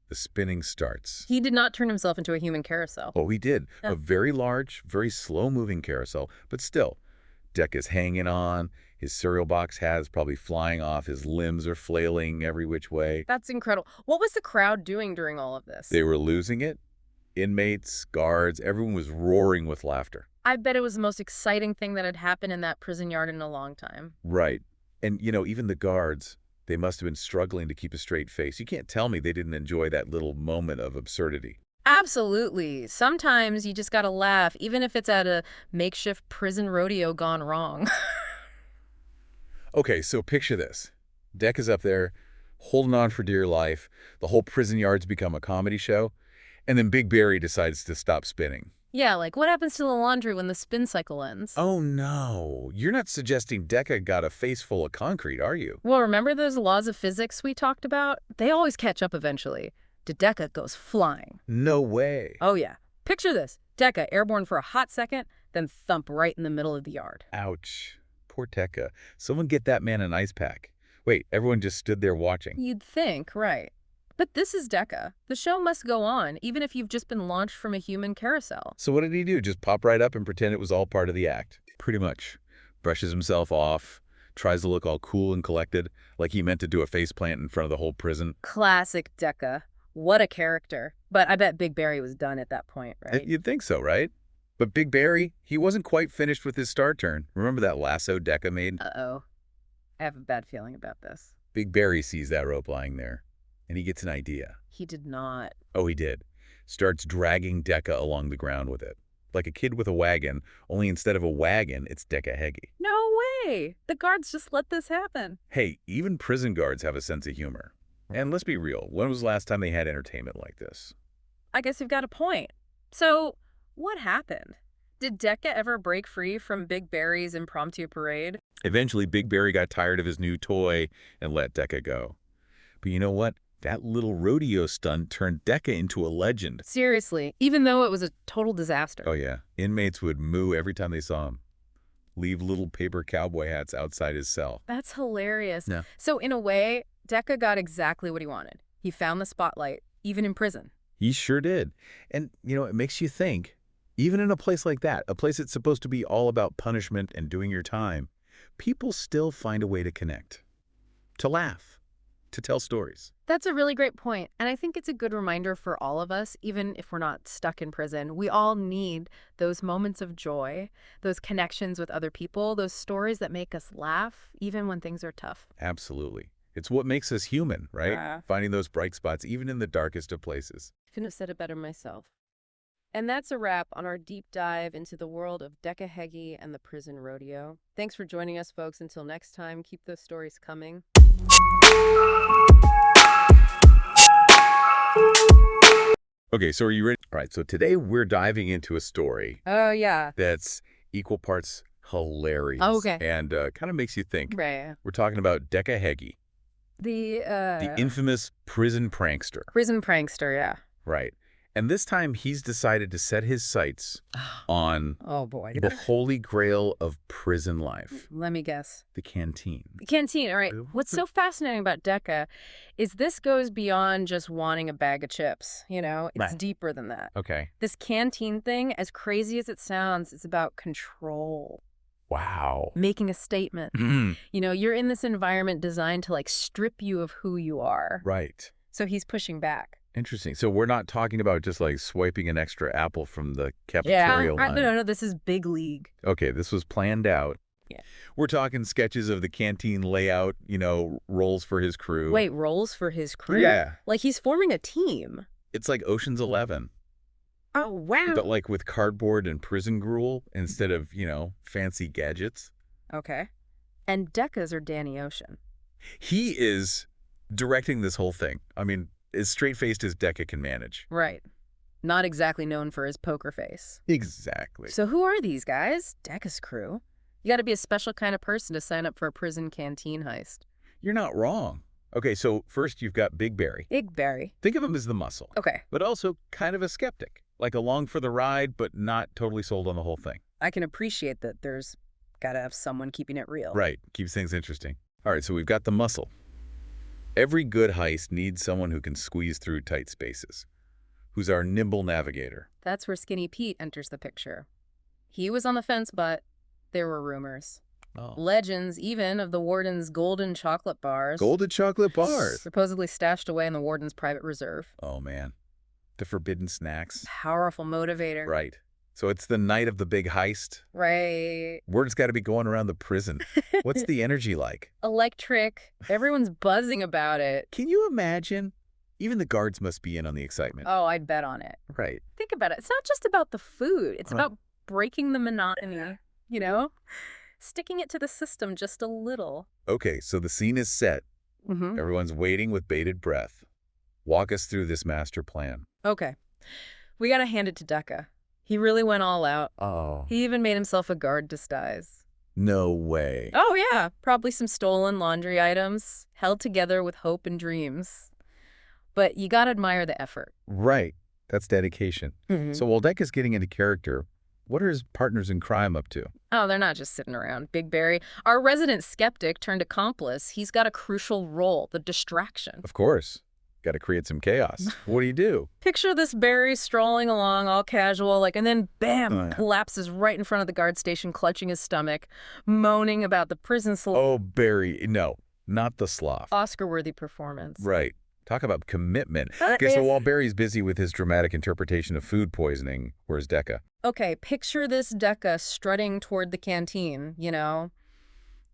the spinning starts. He did not turn himself into a human carousel. Oh, he did. Yeah. A very large, very slow-moving carousel, but still, Decca's hanging on, his cereal box hat is probably flying off, his limbs are flailing every which way. That's incredible. What was the crowd doing during all of this? They were losing it. Inmates, guards, everyone was roaring with laughter. I bet it was the most exciting thing that had happened in that prison yard in a long time. Right. And, even the guards, they must have been struggling to keep a straight face. You can't tell me they didn't enjoy that little moment of absurdity. Absolutely. Sometimes you just gotta laugh, even if it's at a makeshift prison rodeo gone wrong. Okay, so picture this. Decca's up there, holding on for dear life. The whole prison yard's become a comedy show. And then Big Barry decides to stop spinning. Yeah, like what happens to the laundry when the spin cycle ends? Oh, no. You're not suggesting Decca got a face full of concrete, are you? Well, remember those laws of physics we talked about? They always catch up eventually. Decca goes flying. No way. Oh, yeah. Picture this. Decca airborne for a hot second, then thump right in the middle of the yard. Ouch. Poor Decca. Someone get that man an ice pack. Wait, everyone just stood there watching. You'd think, right. But this is Decca. The show must go on, even if you've just been launched from a human carousel. So what did he do? Just pop right up and pretend it was all part of the act? Pretty much. Brushes himself off, tries to look all cool and collected, like he meant to do a faceplant in front of the whole prison. Classic Decca. What a character. But I bet Big Barry was done at that point, right? You'd think so, right? But Big Barry, he wasn't quite finished with his star turn. Remember that lasso Decca made? Uh-oh. I have a bad feeling about this. Big Barry sees that rope lying there, and he gets an idea. He did not. Oh, he did. Starts dragging Decca along the ground with it. Like a kid with a wagon, only instead of a wagon, it's Decca Heggie. No way! The guards just let this happen. Hey, even prison guards have a sense of humor. And let's be real, when was the last time they had entertainment like this? I guess you've got a point. So, what happened? Did Decca ever break free from Big Barry's impromptu parade? Eventually, Big Barry got tired of his new toy and let Decca go. But you know what? That little rodeo stunt turned Decca into a legend. Seriously, even though it was a total disaster. Oh, yeah. Inmates would moo every time they saw him. Leave little paper cowboy hats outside his cell. That's hilarious. Yeah. So in a way, Decca got exactly what he wanted. He found the spotlight, even in prison. He sure did. And, it makes you think, even in a place like that, a place that's supposed to be all about punishment and doing your time, people still find a way to connect, to laugh, to tell stories. That's a really great point, and I think it's a good reminder for all of us, even if we're not stuck in prison. We all need those moments of joy, those connections with other people, those stories that make us laugh, even when things are tough. Absolutely. It's what makes us human, right? Finding those bright spots, even in the darkest of places. Couldn't have said it better myself. And that's a wrap on our deep dive into the world of Decca Heggie and the prison rodeo. Thanks for joining us, folks. Until next time, keep those stories coming. Okay, so are you ready? All right, so today we're diving into a story Oh, yeah. that's equal parts hilarious. Oh, okay. And kind of makes you think. Right. We're talking about Decca Heggie, the infamous prison prankster. Prison prankster, yeah. Right. And this time he's decided to set his sights on Oh, boy. the holy grail of prison life, Let me guess. the canteen. The canteen, all right. What's so fascinating about Decca is this goes beyond just wanting a bag of chips, It's Right. deeper than that. Okay. This canteen thing, as crazy as it sounds, it's about control, Wow. making a statement. You're in this environment designed to, strip you of who you are. Right. So he's pushing back. Interesting. So we're not talking about just swiping an extra apple from the cafeteria line. No, this is big league. Okay, this was planned out. Yeah. We're talking sketches of the canteen layout, roles for his crew. Wait, roles for his crew? Yeah. Like he's forming a team. It's like Ocean's 11, Oh, wow. but with cardboard and prison gruel instead of, fancy gadgets. Okay. And Decca's are Danny Ocean. He is directing this whole thing. I mean, as straight-faced as Decca can manage. Right. Not exactly known for his poker face. Exactly. So who are these guys? Decca's crew. You got to be a special kind of person to sign up for a prison canteen heist. You're not wrong. Okay, so first you've got Big Barry. Big Barry. Think of him as the muscle. Okay. But also kind of a skeptic. Like along for the ride, but not totally sold on the whole thing. I can appreciate that there's got to have someone keeping it real. Right. Keeps things interesting. All right, so we've got the muscle. Every good heist needs someone who can squeeze through tight spaces, who's our nimble navigator. That's where Skinny Pete enters the picture. He was on the fence, but there were rumors. Oh. Legends, even, of the warden's golden chocolate bars. Golden chocolate bars. Supposedly stashed away in the warden's private reserve. Oh, man. The forbidden snacks. Powerful motivator. Right. So it's the night of the big heist. Right. Word's got to be going around the prison. What's the energy like? Electric. Everyone's buzzing about it. Can you imagine? Even the guards must be in on the excitement. Oh, I'd bet on it. Right. Think about it. It's not just about the food. It's about breaking the monotony, Sticking it to the system just a little. Okay, so the scene is set. Mm-hmm. Everyone's waiting with bated breath. Walk us through this master plan. Okay. We got to hand it to Decca. He really went all out. Oh. He even made himself a guard disguise. No way. Oh, yeah. Probably some stolen laundry items, held together with hope and dreams. But you got to admire the effort. Right. That's dedication. Mm-hmm. So while Decca's getting into character, what are his partners in crime up to? Oh, they're not just sitting around. Big Barry, our resident skeptic turned accomplice, he's got a crucial role, the distraction. Of course. Got to create some chaos. What do? Picture this Barry strolling along all casual, and then bam, Yeah. collapses right in front of the guard station, clutching his stomach, moaning about the prison sloth. Oh, Barry. No, not the sloth. Oscar-worthy performance. Right. Talk about commitment. That Okay, so is- while Barry's busy with his dramatic interpretation of food poisoning, where's Decca? Okay, picture this Decca strutting toward the canteen,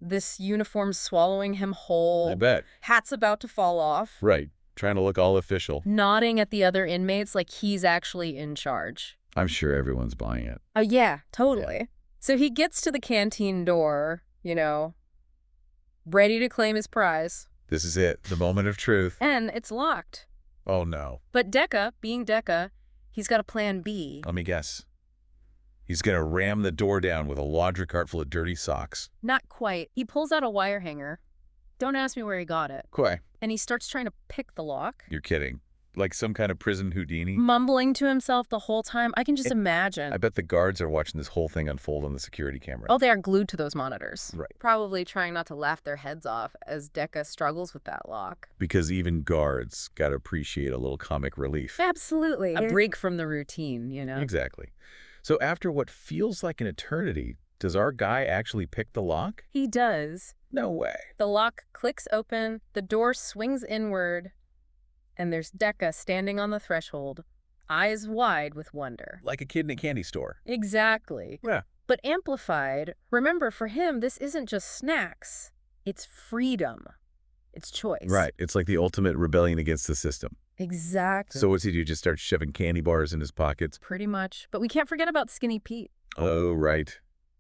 This uniform swallowing him whole. I bet. Hat's about to fall off. Right. Trying to look all official. Nodding at the other inmates like he's actually in charge. I'm sure everyone's buying it. Yeah, totally. So he gets to the canteen door, ready to claim his prize. This is it. The moment of truth. And it's locked. Oh, no. But Decca, being Decca, he's got a plan B. Let me guess. He's going to ram the door down with a laundry cart full of dirty socks. Not quite. He pulls out a wire hanger. Don't ask me where he got it. Quay. And he starts trying to pick the lock. You're kidding. Like some kind of prison Houdini? Mumbling to himself the whole time. I can just imagine. I bet the guards are watching this whole thing unfold on the security camera. Oh, they are glued to those monitors. Right. Probably trying not to laugh their heads off as Decca struggles with that lock. Because even guards got to appreciate a little comic relief. Absolutely. A break from the routine, you know? Exactly. So after what feels like an eternity, does our guy actually pick the lock? He does. No way. The lock clicks open, the door swings inward, and there's Decca standing on the threshold, eyes wide with wonder. Like a kid in a candy store. Exactly. Yeah. But amplified, remember, for him, this isn't just snacks. It's freedom. It's choice. Right. It's like the ultimate rebellion against the system. Exactly. So what's he do? Just start shoving candy bars in his pockets? Pretty much. But we can't forget about Skinny Pete. Oh, right.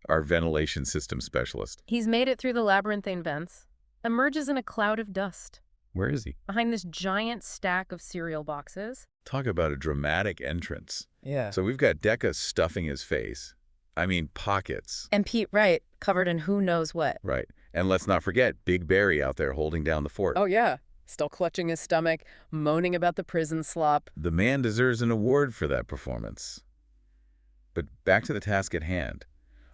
Our ventilation system specialist. He's made it through the labyrinthine vents, emerges in a cloud of dust. Where is he? Behind this giant stack of cereal boxes. Talk about a dramatic entrance. Yeah. So we've got Decca stuffing his face. I mean, pockets. And Pete Wright, covered in who knows what. Right. And let's not forget Big Barry out there holding down the fort. Oh, yeah. Still clutching his stomach, moaning about the prison slop. The man deserves an award for that performance. But back to the task at hand.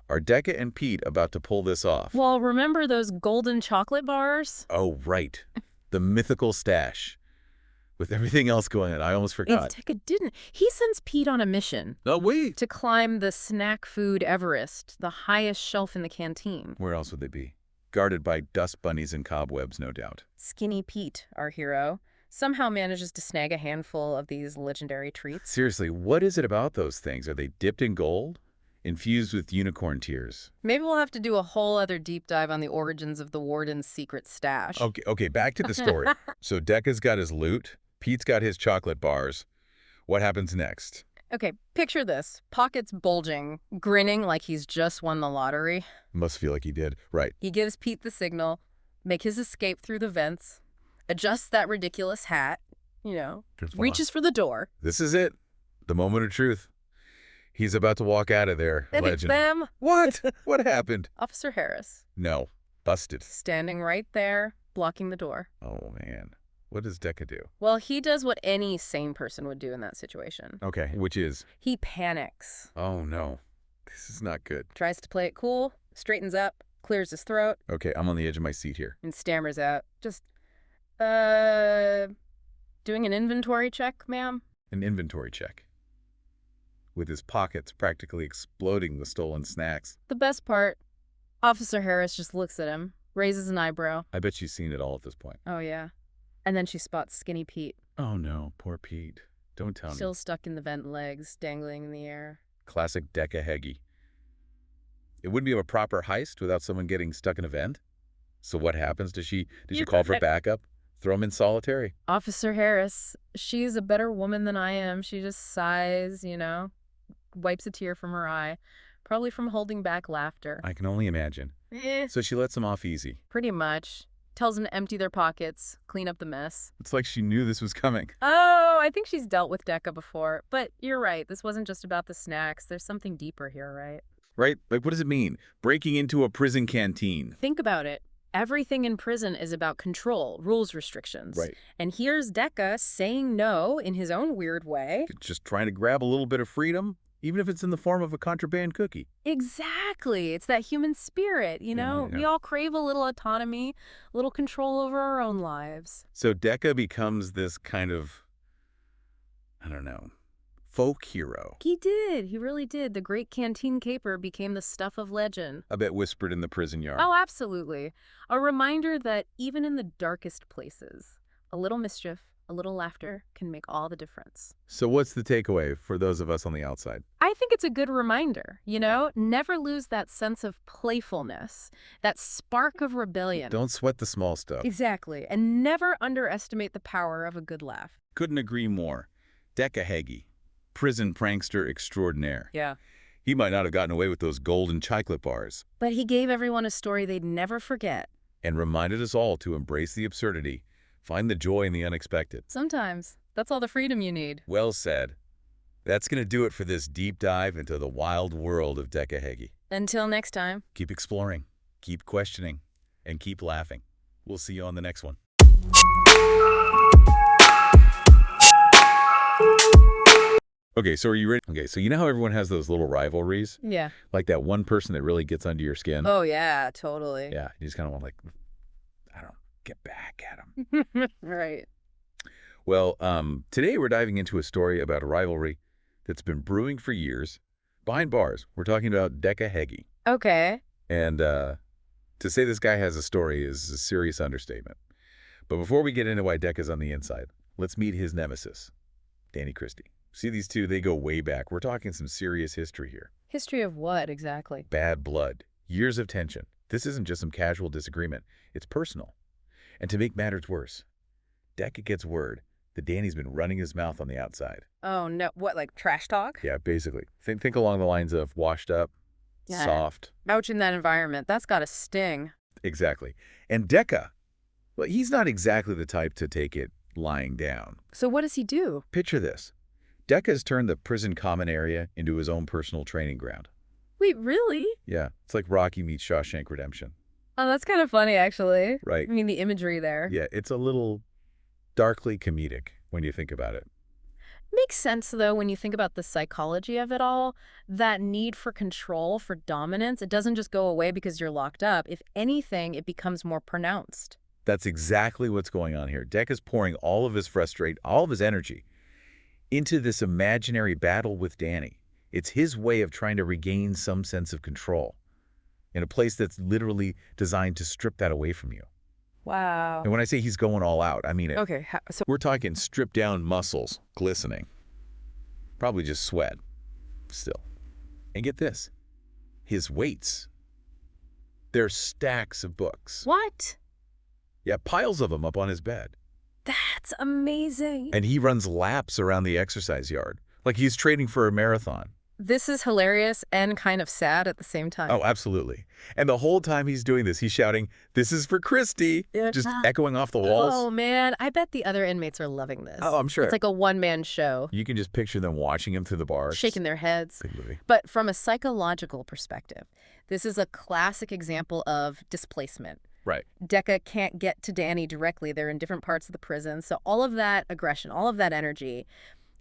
Are Decca and Pete about to pull this off? Well, remember those golden chocolate bars? Oh, right. The mythical stash. With everything else going on, I almost forgot. Decca didn't. He sends Pete on a mission. Oh, wait. To climb the snack food Everest, the highest shelf in the canteen. Where else would they be? Guarded by dust bunnies and cobwebs, no doubt. Skinny Pete, our hero, somehow manages to snag a handful of these legendary treats. Seriously, what is it about those things? Are they dipped in gold? Infused with unicorn tears? Maybe we'll have to do a whole other deep dive on the origins of the warden's secret stash. Okay, back to the story. So Decca's got his loot. Pete's got his chocolate bars. What happens next? Okay, picture this. Pockets bulging, grinning like he's just won the lottery. Must feel like he did. Right. He gives Pete the signal, make his escape through the vents, adjusts that ridiculous hat, reaches for the door. This is it. The moment of truth. He's about to walk out of there. Then it's Legend. them. What? What happened? Officer Harris. No. Busted. Standing right there, blocking the door. Oh, man. What does Decca do? Well, he does what any sane person would do in that situation. Okay, which is? He panics. Oh, no. This is not good. Tries to play it cool, straightens up, clears his throat. Okay, I'm on the edge of my seat here. And stammers out. Just, doing an inventory check, ma'am? An inventory check. With his pockets practically exploding with stolen snacks. The best part, Officer Harris just looks at him, raises an eyebrow. I bet she's seen it all at this point. Oh, yeah. And then she spots Skinny Pete. Oh, no. Poor Pete. Don't tell me. Still stuck in the vent legs, dangling in the air. Classic Decca Heggie. It wouldn't be a proper heist without someone getting stuck in a vent. So what happens? Did she call for backup? Throw him in solitary? Officer Harris, she's a better woman than I am. She just sighs, wipes a tear from her eye, probably from holding back laughter. I can only imagine. So she lets him off easy. Pretty much. Tells them to empty their pockets, clean up the mess. It's like she knew this was coming. Oh, I think she's dealt with Decca before. But you're right. This wasn't just about the snacks. There's something deeper here, right? Right? Like, what does it mean? Breaking into a prison canteen. Think about it. Everything in prison is about control, rules, restrictions. Right. And here's Decca saying no in his own weird way. Just trying to grab a little bit of freedom, even if it's in the form of a contraband cookie. Exactly. It's that human spirit, Yeah. We all crave a little autonomy, a little control over our own lives. So Decca becomes this kind of, I don't know, folk hero. He did. He really did. The great canteen caper became the stuff of legend. A bit whispered in the prison yard. Oh, absolutely. A reminder that even in the darkest places, a little mischief, a little laughter can make all the difference. So what's the takeaway for those of us on the outside? I think it's a good reminder, never lose that sense of playfulness, that spark of rebellion. Don't sweat the small stuff. Exactly. And never underestimate the power of a good laugh. Couldn't agree more. Decca Heggie, prison prankster extraordinaire. Yeah. He might not have gotten away with those golden chocolate bars. But he gave everyone a story they'd never forget. And reminded us all to embrace the absurdity, find the joy in the unexpected. Sometimes. That's all the freedom you need. Well said. That's going to do it for this deep dive into the wild world of Decca Heggie. Until next time. Keep exploring, keep questioning, and keep laughing. We'll see you on the next one. Okay, so are you ready? Okay, so you know how everyone has those little rivalries? Yeah. Like that one person that really gets under your skin? Oh, yeah, totally. Yeah, you just kind of want to, like, I don't know, get back at them. Right. Well, today we're diving into a story about a rivalry that's been brewing for years. Behind bars, we're talking about Decca Heggie. Okay. And to say this guy has a story is a serious understatement. But before we get into why Decca's on the inside, let's meet his nemesis, Danny Christie. See, these two, they go way back. We're talking some serious history here. History of what, exactly? Bad blood. Years of tension. This isn't just some casual disagreement. It's personal. And to make matters worse, Decca gets word that Danny's been running his mouth on the outside. Oh, no. What, like trash talk? Yeah, basically. Think along the lines of washed up, Yeah. soft. Ouch in that environment. That's got to sting. Exactly. And Decca, well, he's not exactly the type to take it lying down. So what does he do? Picture this. Decca's turned the prison common area into his own personal training ground. Wait, really? Yeah, it's like Rocky meets Shawshank Redemption. Oh, that's kind of funny, actually. Right. I mean, the imagery there. Yeah, it's a little darkly comedic when you think about it. Makes sense, though, when you think about the psychology of it all. That need for control, for dominance, it doesn't just go away because you're locked up. If anything, it becomes more pronounced. That's exactly what's going on here. Decca's pouring all of his energy into this imaginary battle with Danny. It's his way of trying to regain some sense of control in a place that's literally designed to strip that away from you. Wow. And when I say he's going all out, I mean it. Okay, so We're talking stripped down muscles, glistening. Probably just sweat, still. And get this, his weights. They're stacks of books. what? Yeah, piles of them up on his bed. That's amazing. And he runs laps around the exercise yard, like he's training for a marathon. This is hilarious and kind of sad at the same time. Oh, absolutely. And the whole time he's doing this, he's shouting, "This is for Christy," Yeah. just echoing off the walls. Oh, man. I bet the other inmates are loving this. Oh, I'm sure. It's like a one-man show, You can just picture them watching him through the bars. shaking their heads. Big movie. But from a psychological perspective, this is a classic example of displacement. Right. Decca can't get to Danny directly. They're in different parts of the prison. So all of that aggression, all of that energy,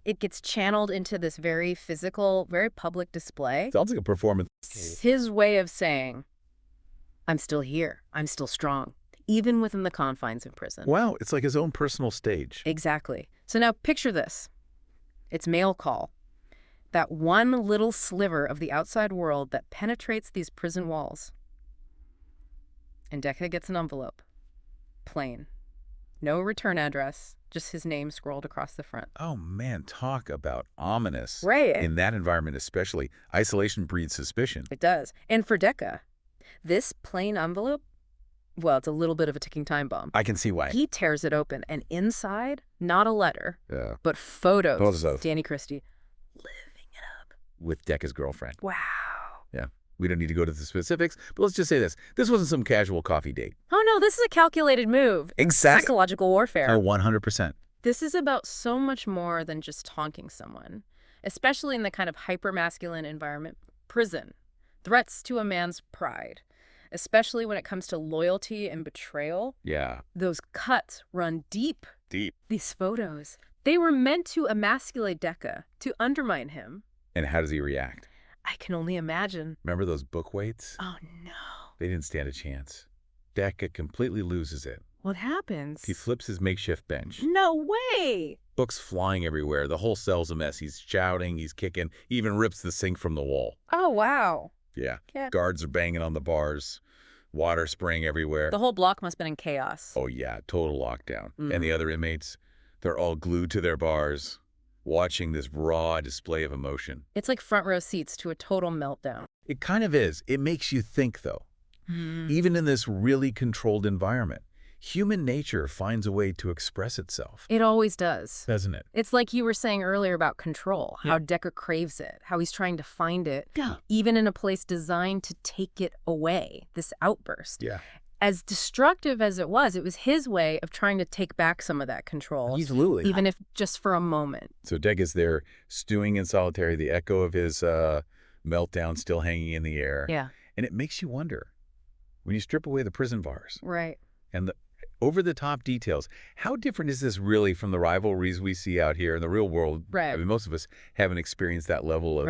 it gets channeled into this very physical, very public display. Sounds like a performance. It's his way of saying, I'm still here. I'm still strong, even within the confines of prison. Wow, it's like his own personal stage. Exactly. So now picture this. It's mail call. That one little sliver of the outside world that penetrates these prison walls. And Decca gets an envelope. Plain. No return address, just his name scrolled across the front. Oh, man, talk about ominous. Right. In that environment especially, isolation breeds suspicion. It does. And for Decca, this plain envelope, well, it's a little bit of a ticking time bomb. I can see why. He tears it open, and inside, not a letter, Yeah. but photos. Photos of- Danny Christie living it up. With Decca's girlfriend. Wow. Yeah. We don't need to go to the specifics, but let's just say this. This wasn't some casual coffee date. Oh, no, this is a calculated move. Exactly. Psychological warfare. Oh, 100%. This is about so much more than just taunting someone, especially in the kind of hyper-masculine environment. Prison. Threats to a man's pride, especially when it comes to loyalty and betrayal. Yeah. Those cuts run deep. Deep. These photos, they were meant to emasculate Decca, to undermine him. And how does he react? I can only imagine. Remember those book weights? Oh, no. They didn't stand a chance. Decca completely loses it. What happens? He flips his makeshift bench. No way! Books flying everywhere. The whole cell's a mess. He's shouting, he's kicking, even rips the sink from the wall. Oh, wow. Yeah. Yeah. Guards are banging on the bars, water spraying everywhere. The whole block must have been in chaos. Oh, yeah, total lockdown. Mm. And the other inmates, they're all glued to their bars, watching this raw display of emotion. It's like front row seats to a total meltdown. It kind of is. It makes you think, though. Even in this really controlled environment, human nature finds a way to express itself. It always does. Doesn't it? It's like you were saying earlier about control, how Decca craves it, how he's trying to find it, Yeah. even in a place designed to take it away, this outburst. Yeah. as destructive as it was his way of trying to take back some of that control, Absolutely. even if just for a moment. So Decca's there stewing in solitary, the echo of his meltdown still hanging in the air. Yeah. And it makes you wonder, when you strip away the prison bars Right. and the over-the-top details, how different is this really from the rivalries we see out here in the real world? Right. I mean, most of us haven't experienced that level of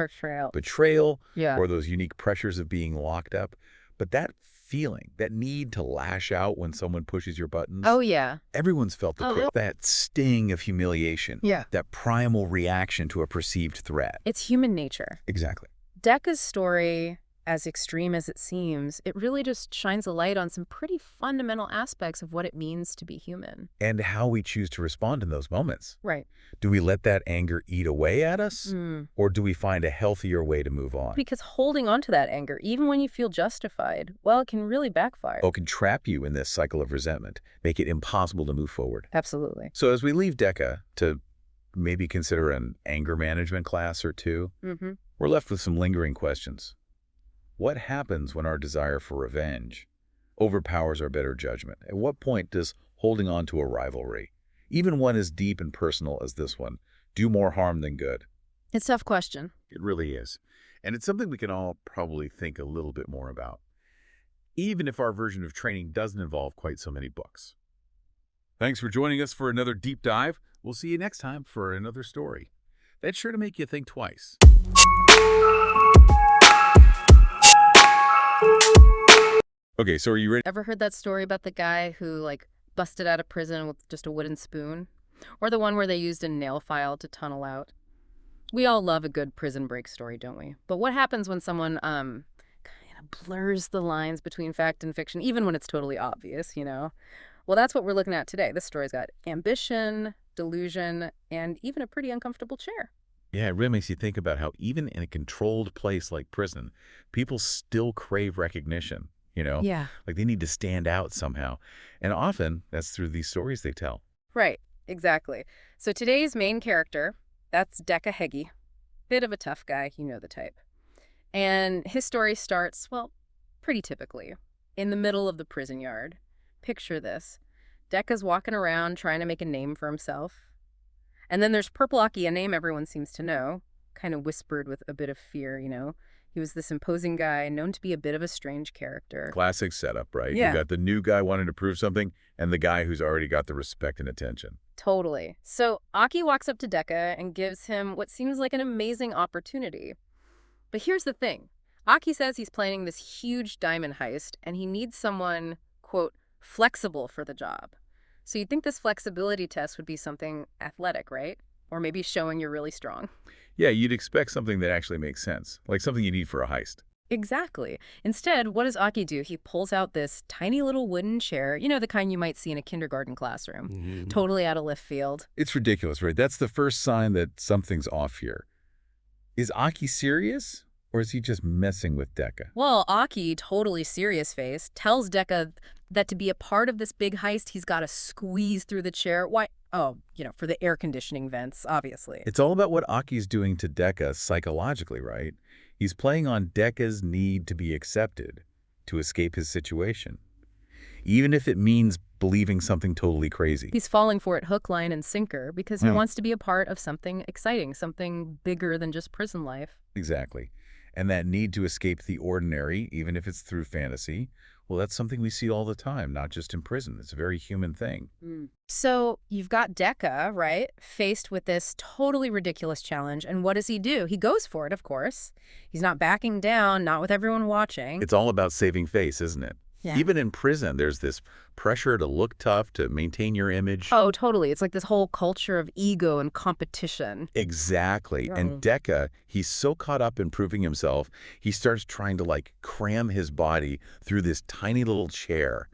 Betrayal. Yeah. or those unique pressures of being locked up. But that feeling, that need to lash out when someone pushes your buttons. Oh, yeah. Everyone's felt that sting of humiliation. Yeah. That primal reaction to a perceived threat. It's human nature. Exactly. Decca's story, as extreme as it seems, it really just shines a light on some pretty fundamental aspects of what it means to be human. And how we choose to respond in those moments. Right. Do we let that anger eat away at us? Or do we find a healthier way to move on? Because holding on to that anger, even when you feel justified, well, it can really backfire. It can trap you in this cycle of resentment, make it impossible to move forward. Absolutely. So as we leave Decca to maybe consider an anger management class or two, we're left with some lingering questions. What happens when our desire for revenge overpowers our better judgment? At what point does holding on to a rivalry, even one as deep and personal as this one, do more harm than good? It's a tough question. It really is. And it's something we can all probably think a little bit more about, even if our version of training doesn't involve quite so many books. Thanks for joining us for another deep dive. We'll see you next time for another story. That's sure to make you think twice. Okay, so are you ready? Ever heard that story about the guy who, busted out of prison with just a wooden spoon? Or the one where they used a nail file to tunnel out? We all love a good prison break story, don't we? But what happens when someone, kind of blurs the lines between fact and fiction, even when it's totally obvious, you know? Well, that's what we're looking at today. This story's got ambition, delusion, and even a pretty uncomfortable chair. Yeah, it really makes you think about how even in a controlled place like prison, people still crave recognition, you know? Yeah. Like they need to stand out somehow. And often that's through these stories they tell. Right, exactly. So today's main character, that's Decca Heggie. Bit of a tough guy, you know the type. And his story starts, well, pretty typically, in the middle of the prison yard. Picture this. Decca's walking around trying to make a name for himself. And then there's Purple Aki, a name everyone seems to know, kind of whispered with a bit of fear, you know. He was this imposing guy, known to be a bit of a strange character. Classic setup, right? Yeah. You got the new guy wanting to prove something and the guy who's already got the respect and attention. Totally. So Aki walks up to Decca and gives him what seems like an amazing opportunity. But here's the thing. Aki says he's planning this huge diamond heist, and he needs someone, quote, flexible for the job. So you'd think this flexibility test would be something athletic, right? Or maybe showing you're really strong. Yeah, you'd expect something that actually makes sense, like something you need for a heist. Exactly. Instead, what does Aki do? He pulls out this tiny little wooden chair, you know, the kind you might see in a kindergarten classroom. Totally out of left field. It's ridiculous, right? That's the first sign that something's off here. Is Aki serious, or is he just messing with Decca? Well, Aki, totally serious face, tells Decca that to be a part of this big heist, he's got to squeeze through the chair. Why? Oh, you know, for the air conditioning vents, obviously. It's all about what Aki's doing to Decca psychologically, right? He's playing on Decca's need to be accepted, to escape his situation, even if it means believing something totally crazy. He's falling for it hook, line, and sinker because he wants to be a part of something exciting, something bigger than just prison life. Exactly. And that need to escape the ordinary, even if it's through fantasy, well, that's something we see all the time, not just in prison. It's a very human thing. So you've got Decca, right, faced with this totally ridiculous challenge. And what does he do? He goes for it, of course. He's not backing down, not with everyone watching. It's all about saving face, isn't it? Yeah. Even in prison, there's this pressure to look tough, to maintain your image. Oh, totally. It's like this whole culture of ego and competition. Exactly. Right. And Decca, he's so caught up in proving himself, he starts trying to cram his body through this tiny little chair.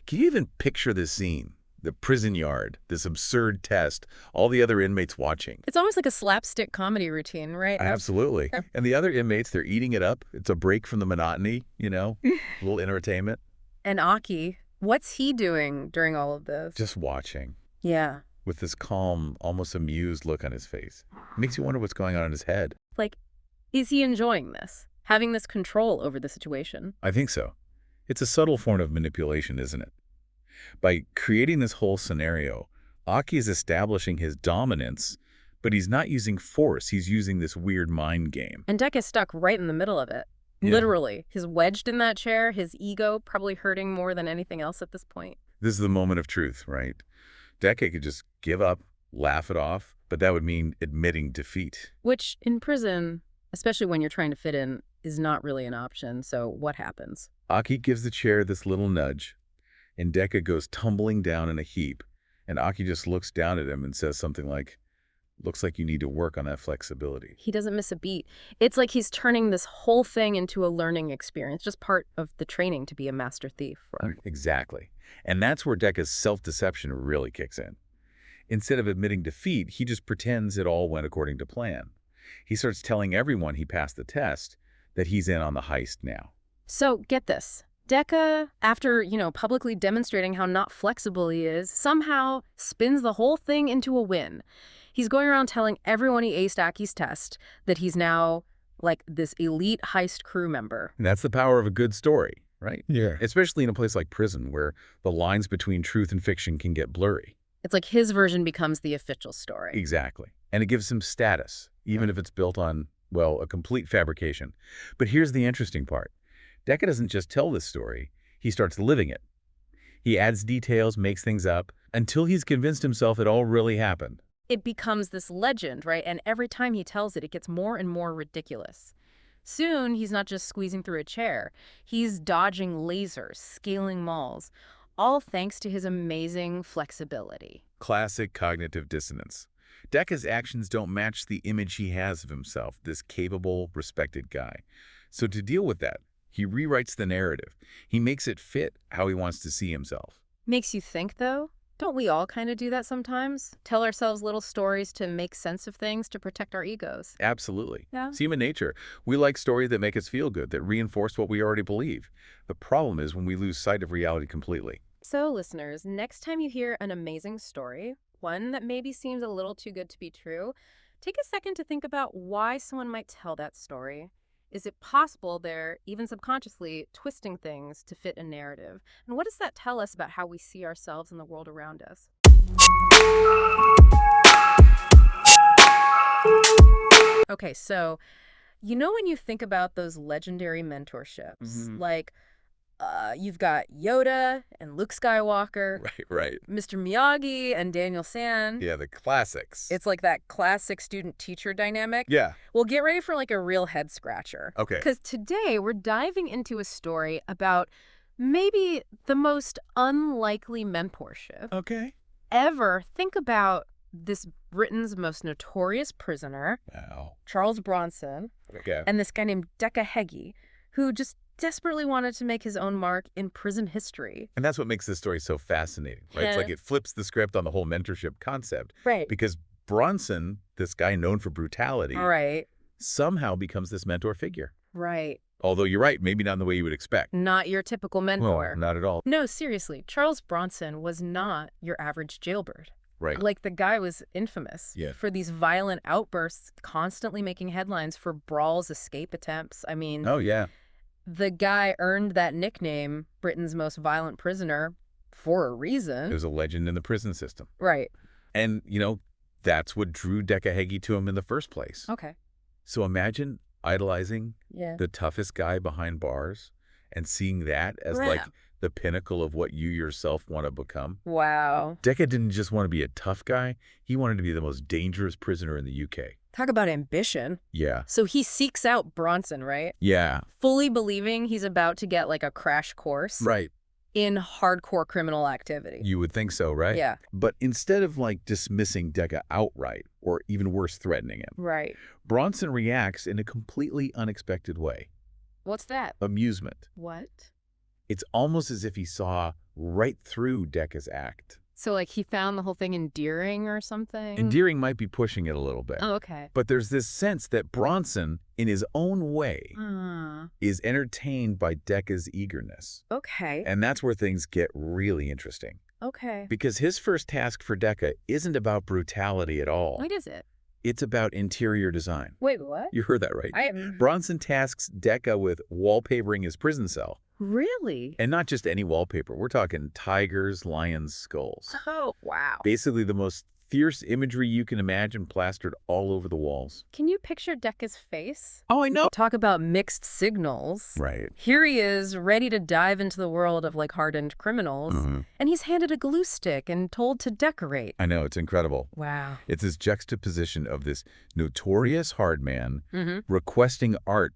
Can you even picture this scene? The prison yard, this absurd test, all the other inmates watching. It's almost like a slapstick comedy routine, right? Absolutely. And the other inmates, they're eating it up. It's a break from the monotony, you know, a little entertainment. And Aki, what's he doing during all of this? Just watching Yeah. with this calm, almost amused look on his face. It makes you wonder what's going on in his head. Is he enjoying this? Having this control over the situation? I think so. It's a subtle form of manipulation, isn't it? By creating this whole scenario, Aki is establishing his dominance, but he's not using force. He's using this weird mind game. And Decca's stuck right in the middle of it. Yeah. Literally. He's wedged in that chair, his ego probably hurting more than anything else at this point. This is the moment of truth, right? Decca could just give up, laugh it off, but that would mean admitting defeat. Which, in prison, especially when you're trying to fit in, is not really an option. So what happens? Aki gives the chair this little nudge, and Decca goes tumbling down in a heap, and Aki just looks down at him and says something like, "Looks like you need to work on that flexibility." He doesn't miss a beat. It's like he's turning this whole thing into a learning experience, just part of the training to be a master thief. Exactly. And that's where Decca's self-deception really kicks in. Instead of admitting defeat, he just pretends it all went according to plan. He starts telling everyone he passed the test that he's in on the heist now. So, get this. Decca, after, publicly demonstrating how not flexible he is, somehow spins the whole thing into a win. He's going around telling everyone he aced Aki's test that he's now, like, this elite heist crew member. And that's the power of a good story, right? Yeah. Especially in a place like prison where the lines between truth and fiction can get blurry. It's like his version becomes the official story. Exactly. And it gives him status, even if it's built on, well, a complete fabrication. But here's the interesting part. Decca doesn't just tell this story, he starts living it. He adds details, makes things up, until he's convinced himself it all really happened. It becomes this legend, right? And every time he tells it, it gets more and more ridiculous. Soon, he's not just squeezing through a chair. He's dodging lasers, scaling malls, all thanks to his amazing flexibility. Classic cognitive dissonance. Decca's actions don't match the image he has of himself, this capable, respected guy. So to deal with that, he rewrites the narrative. He makes it fit how he wants to see himself. Makes you think, though? Don't we all kind of do that sometimes? Tell ourselves little stories to make sense of things, to protect our egos. Absolutely. Yeah. It's human nature. We like stories that make us feel good, that reinforce what we already believe. The problem is when we lose sight of reality completely. So, listeners, next time you hear an amazing story, one that maybe seems a little too good to be true, take a second to think about why someone might tell that story. Is it possible they're, even subconsciously, twisting things to fit a narrative? And what does that tell us about how we see ourselves and the world around us? Okay, so, when you think about those legendary mentorships, like you've got Yoda and Luke Skywalker, Right. Mr. Miyagi and Daniel San. Yeah, the classics. It's like that classic student-teacher dynamic. Yeah. Well, get ready for like a real head-scratcher. Okay. Because today we're diving into a story about maybe the most unlikely mentorship Okay. ever. Think about this Britain's most notorious prisoner, Wow. Charles Bronson, Okay. and this guy named Decca Heggie, who just desperately wanted to make his own mark in prison history. And that's what makes this story so fascinating, right? It's Yeah. like it flips the script on the whole mentorship concept. Right. Because Bronson, this guy known for brutality, Right. somehow becomes this mentor figure. Right. Although you're right, maybe not in the way you would expect. Not your typical mentor. Well, not at all. No, seriously, Charles Bronson was not your average jailbird. Right. Like, the guy was infamous for these violent outbursts, constantly making headlines for brawls, escape attempts. I mean, Oh, yeah. the guy earned that nickname, Britain's most violent prisoner, for a reason. It was a legend in the prison system. Right. And, that's what drew Decca Heggie to him in the first place. Okay. So imagine idolizing Yeah. the toughest guy behind bars and seeing that as Yeah. like the pinnacle of what you yourself want to become. Wow. Decca didn't just want to be a tough guy. He wanted to be the most dangerous prisoner in the UK. Talk about ambition. Yeah. So he seeks out Bronson, right? Yeah. Fully believing he's about to get like a crash course Right. in hardcore criminal activity. You would think so, right? Yeah. But instead of like dismissing Decca outright, or even worse, threatening him, Right. Bronson reacts in a completely unexpected way. What's that? Amusement. What? It's almost as if he saw right through Decca's act. So, like, he found the whole thing endearing or something? Endearing might be pushing it a little bit. Oh, okay. But there's this sense that Bronson, in his own way, Uh, is entertained by Decca's eagerness. okay. And that's where things get really interesting. Okay. Because his first task for Decca isn't about brutality at all. What is it? It's about interior design. Wait, what? You heard that right. I am... Bronson tasks Decca with wallpapering his prison cell. Really? And not just any wallpaper. We're talking tigers, lions, skulls. Oh, wow. Basically the most fierce imagery you can imagine plastered all over the walls. Can you picture Decca's face? Oh, I know. Talk about mixed signals. Right. Here he is, ready to dive into the world of, like, hardened criminals, and he's handed a glue stick and told to decorate. I know, it's incredible. Wow. It's this juxtaposition of this notorious hard man requesting art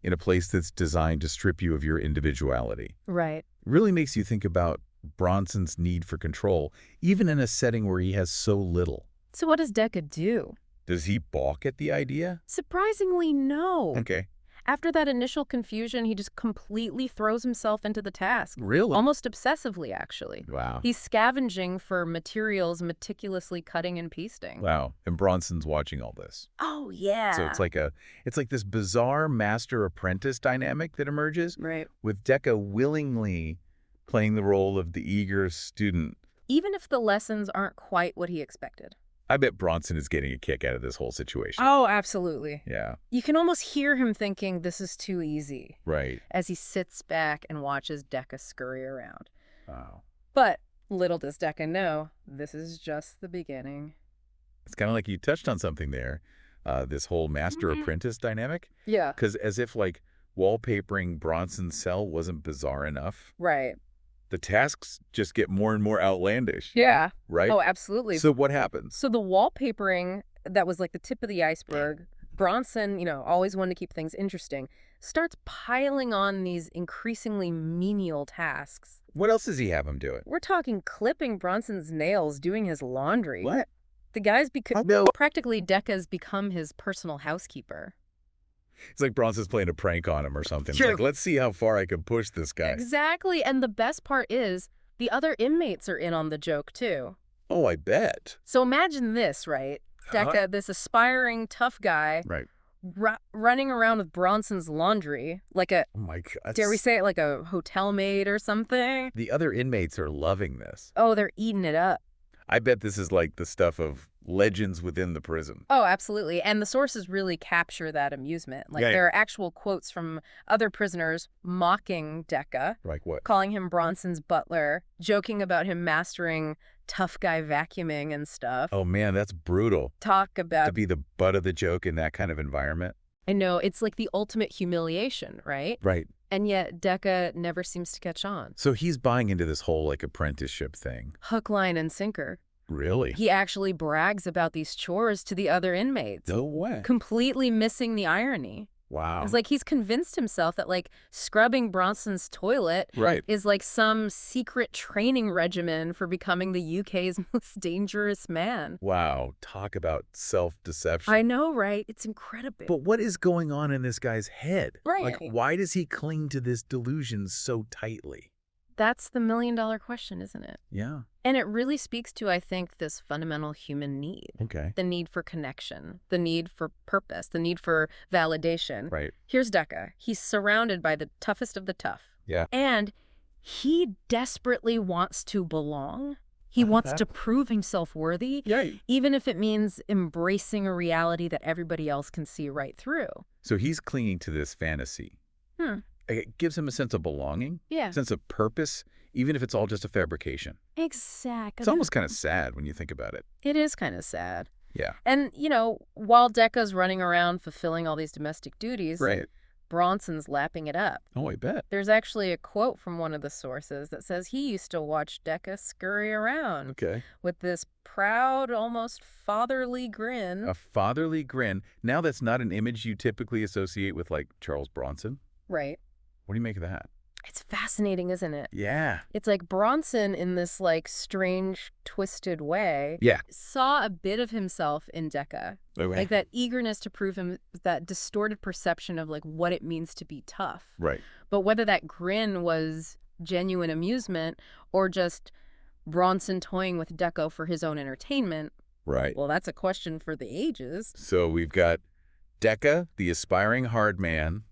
in a place that's designed to strip you of your individuality. Right. It really makes you think about Bronson's need for control, even in a setting where he has so little. So what does Decca do? Does he balk at the idea? Surprisingly, no. Okay. After that initial confusion, he just completely throws himself into the task. Really? Almost obsessively, actually. Wow. He's scavenging for materials, meticulously cutting and pasting. Wow. And Bronson's watching all this. Oh, yeah. So it's like this bizarre master-apprentice dynamic that emerges, Right. with Decca willingly playing the role of the eager student. Even if the lessons aren't quite what he expected. I bet Bronson is getting a kick out of this whole situation. Oh, absolutely. Yeah. You can almost hear him thinking this is too easy Right. as he sits back and watches Decca scurry around. Wow. But little does Decca know, this is just the beginning. It's kind of like you touched on something there, this whole master-apprentice dynamic. Yeah. Because as if, like, wallpapering Bronson's cell wasn't bizarre enough, Right. the tasks just get more and more outlandish. Yeah. Right? Oh, absolutely. So what happens? So the wallpapering, that was like the tip of the iceberg. Bronson, always wanted to keep things interesting, starts piling on these increasingly menial tasks. What else does he have him doing? We're talking clipping Bronson's nails, doing his laundry. What? The guy's No. practically Decca's become his personal housekeeper. It's like Bronson's playing a prank on him or something. Sure. Like, let's see how far I can push this guy. Exactly. And the best part is the other inmates are in on the joke, too. Oh, I bet. So imagine this, right? Decca, this aspiring tough guy, Right. running around with Bronson's laundry, like a, Oh, my God. dare we say it, like a hotel maid or something? The other inmates are loving this. Oh, they're eating it up. I bet this is like the stuff of legends within the prison. Oh, absolutely. And the sources really capture that amusement. Like, Yeah. there are actual quotes from other prisoners mocking Decca, Like what? calling him Bronson's butler, joking about him mastering tough guy vacuuming and stuff. Oh, man, that's brutal. Talk To about, be the butt of the joke in that kind of environment. I know, it's like the ultimate humiliation, right? Right. And yet Decca never seems to catch on. So he's buying into this whole, like, apprenticeship thing. Hook, line, and sinker. Really? He actually brags about these chores to the other inmates, No way. completely missing the irony. Wow. It's like he's convinced himself that, like, scrubbing Bronson's toilet Right. is like some secret training regimen for becoming the UK's most dangerous man. Wow. Talk about self-deception. I know, right? It's incredible. But what is going on in this guy's head? Right. Like, why does he cling to this delusion so tightly? That's the million-dollar question, isn't it? Yeah. And it really speaks to, I think, this fundamental human need. Okay. The need for connection, the need for purpose, the need for validation. Right. Here's Decca. He's surrounded by the toughest of the tough. Yeah. And he desperately wants to belong. He wants to prove himself worthy, Yeah. even if it means embracing a reality that everybody else can see right through. So he's clinging to this fantasy. It gives him a sense of belonging, Yeah, sense of purpose, even if it's all just a fabrication. exactly. It's almost kind of sad when you think about it. It is kind of sad. Yeah. And, while Decca's running around fulfilling all these domestic duties, Right. Bronson's lapping it up. Oh, I bet. There's actually a quote from one of the sources that says he used to watch Decca scurry around Okay. with this proud, almost fatherly grin. A fatherly grin. Now that's not an image you typically associate with, like, Charles Bronson. Right. What do you make of that? It's fascinating, isn't it? Yeah. It's like Bronson, in this, like, strange, twisted way, Yeah. saw a bit of himself in Decca. Like that eagerness to prove him, that distorted perception of, like, what it means to be tough. Right. But whether that grin was genuine amusement or just Bronson toying with Decca for his own entertainment, Right. well, that's a question for the ages. So we've got Decca, the aspiring hard man,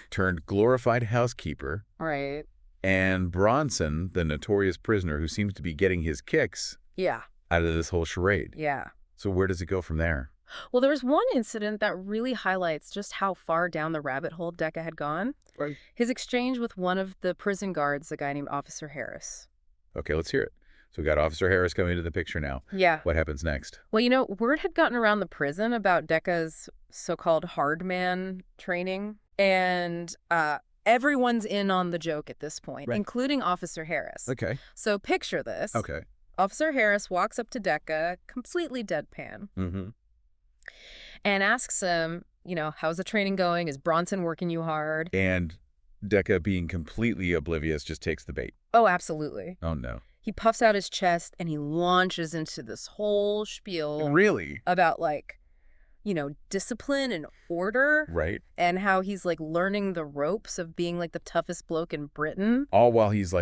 turned glorified housekeeper, Right. and Bronson, the notorious prisoner who seems to be getting his kicks Yeah. out of this whole charade. Yeah. So where does it go from there? Well, there was one incident that really highlights just how far down the rabbit hole Decca had gone. Right. His exchange with one of the prison guards, a guy named Officer Harris. Okay, let's hear it. So we got Officer Harris coming into the picture now. Yeah. What happens next? Well, word had gotten around the prison about Decca's so-called hard man training, and everyone's in on the joke at this point, Right. including Officer Harris. Okay. So picture this. Okay. Officer Harris walks up to Decca, completely deadpan, Mm-hmm. and asks him, how's the training going? Is Bronson working you hard? And Decca, being completely oblivious, just takes the bait. Oh, absolutely. Oh, no. He puffs out his chest and he launches into this whole spiel Really? about, discipline and order. Right. And how he's, learning the ropes of being, the toughest bloke in Britain. All while he's,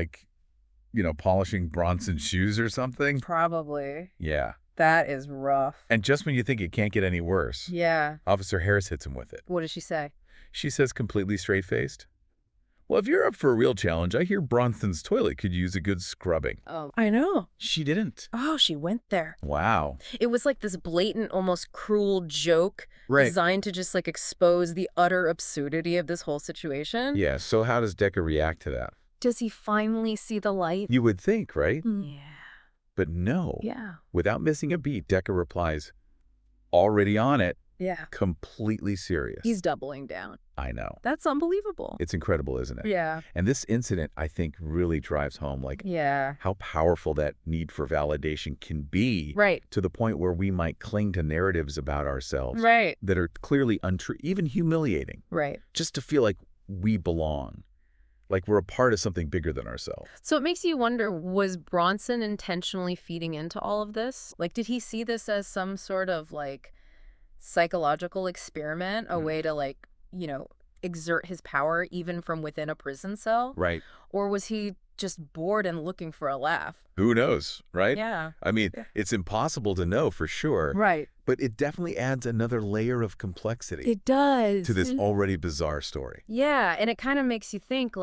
polishing Bronson's shoes or something? Probably. Yeah. That is rough. And just when you think it can't get any worse, Yeah. Officer Harris hits him with it. What does she say? She says, completely straight-faced, "Well, if you're up for a real challenge, I hear Bronson's toilet could use a good scrubbing." Oh, I know. She didn't. Oh, she went there. Wow. It was this blatant, almost cruel joke designed to just expose the utter absurdity of this whole situation. Yeah, so how does Decca react to that? Does he finally see the light? You would think, right? Yeah. But no. Yeah. Without missing a beat, Decca replies, "Already on it," Yeah. completely serious. He's doubling down. I know. That's unbelievable. It's incredible, isn't it? Yeah. And this incident, I think, really drives home, Yeah. how powerful that need for validation can be. Right. To the point where we might cling to narratives about ourselves Right. that are clearly untrue, even humiliating, Right. just to feel like we belong, like we're a part of something bigger than ourselves. So it makes you wonder, was Bronson intentionally feeding into all of this? Did he see this as some sort of psychological experiment, a way to exert his power even from within a prison cell? Right. Or was he just bored and looking for a laugh? Who knows, right? Yeah. I mean, it's impossible to know for sure. Right. But it definitely adds another layer of complexity It does. to this already bizarre story. Yeah, and it kind of makes you think,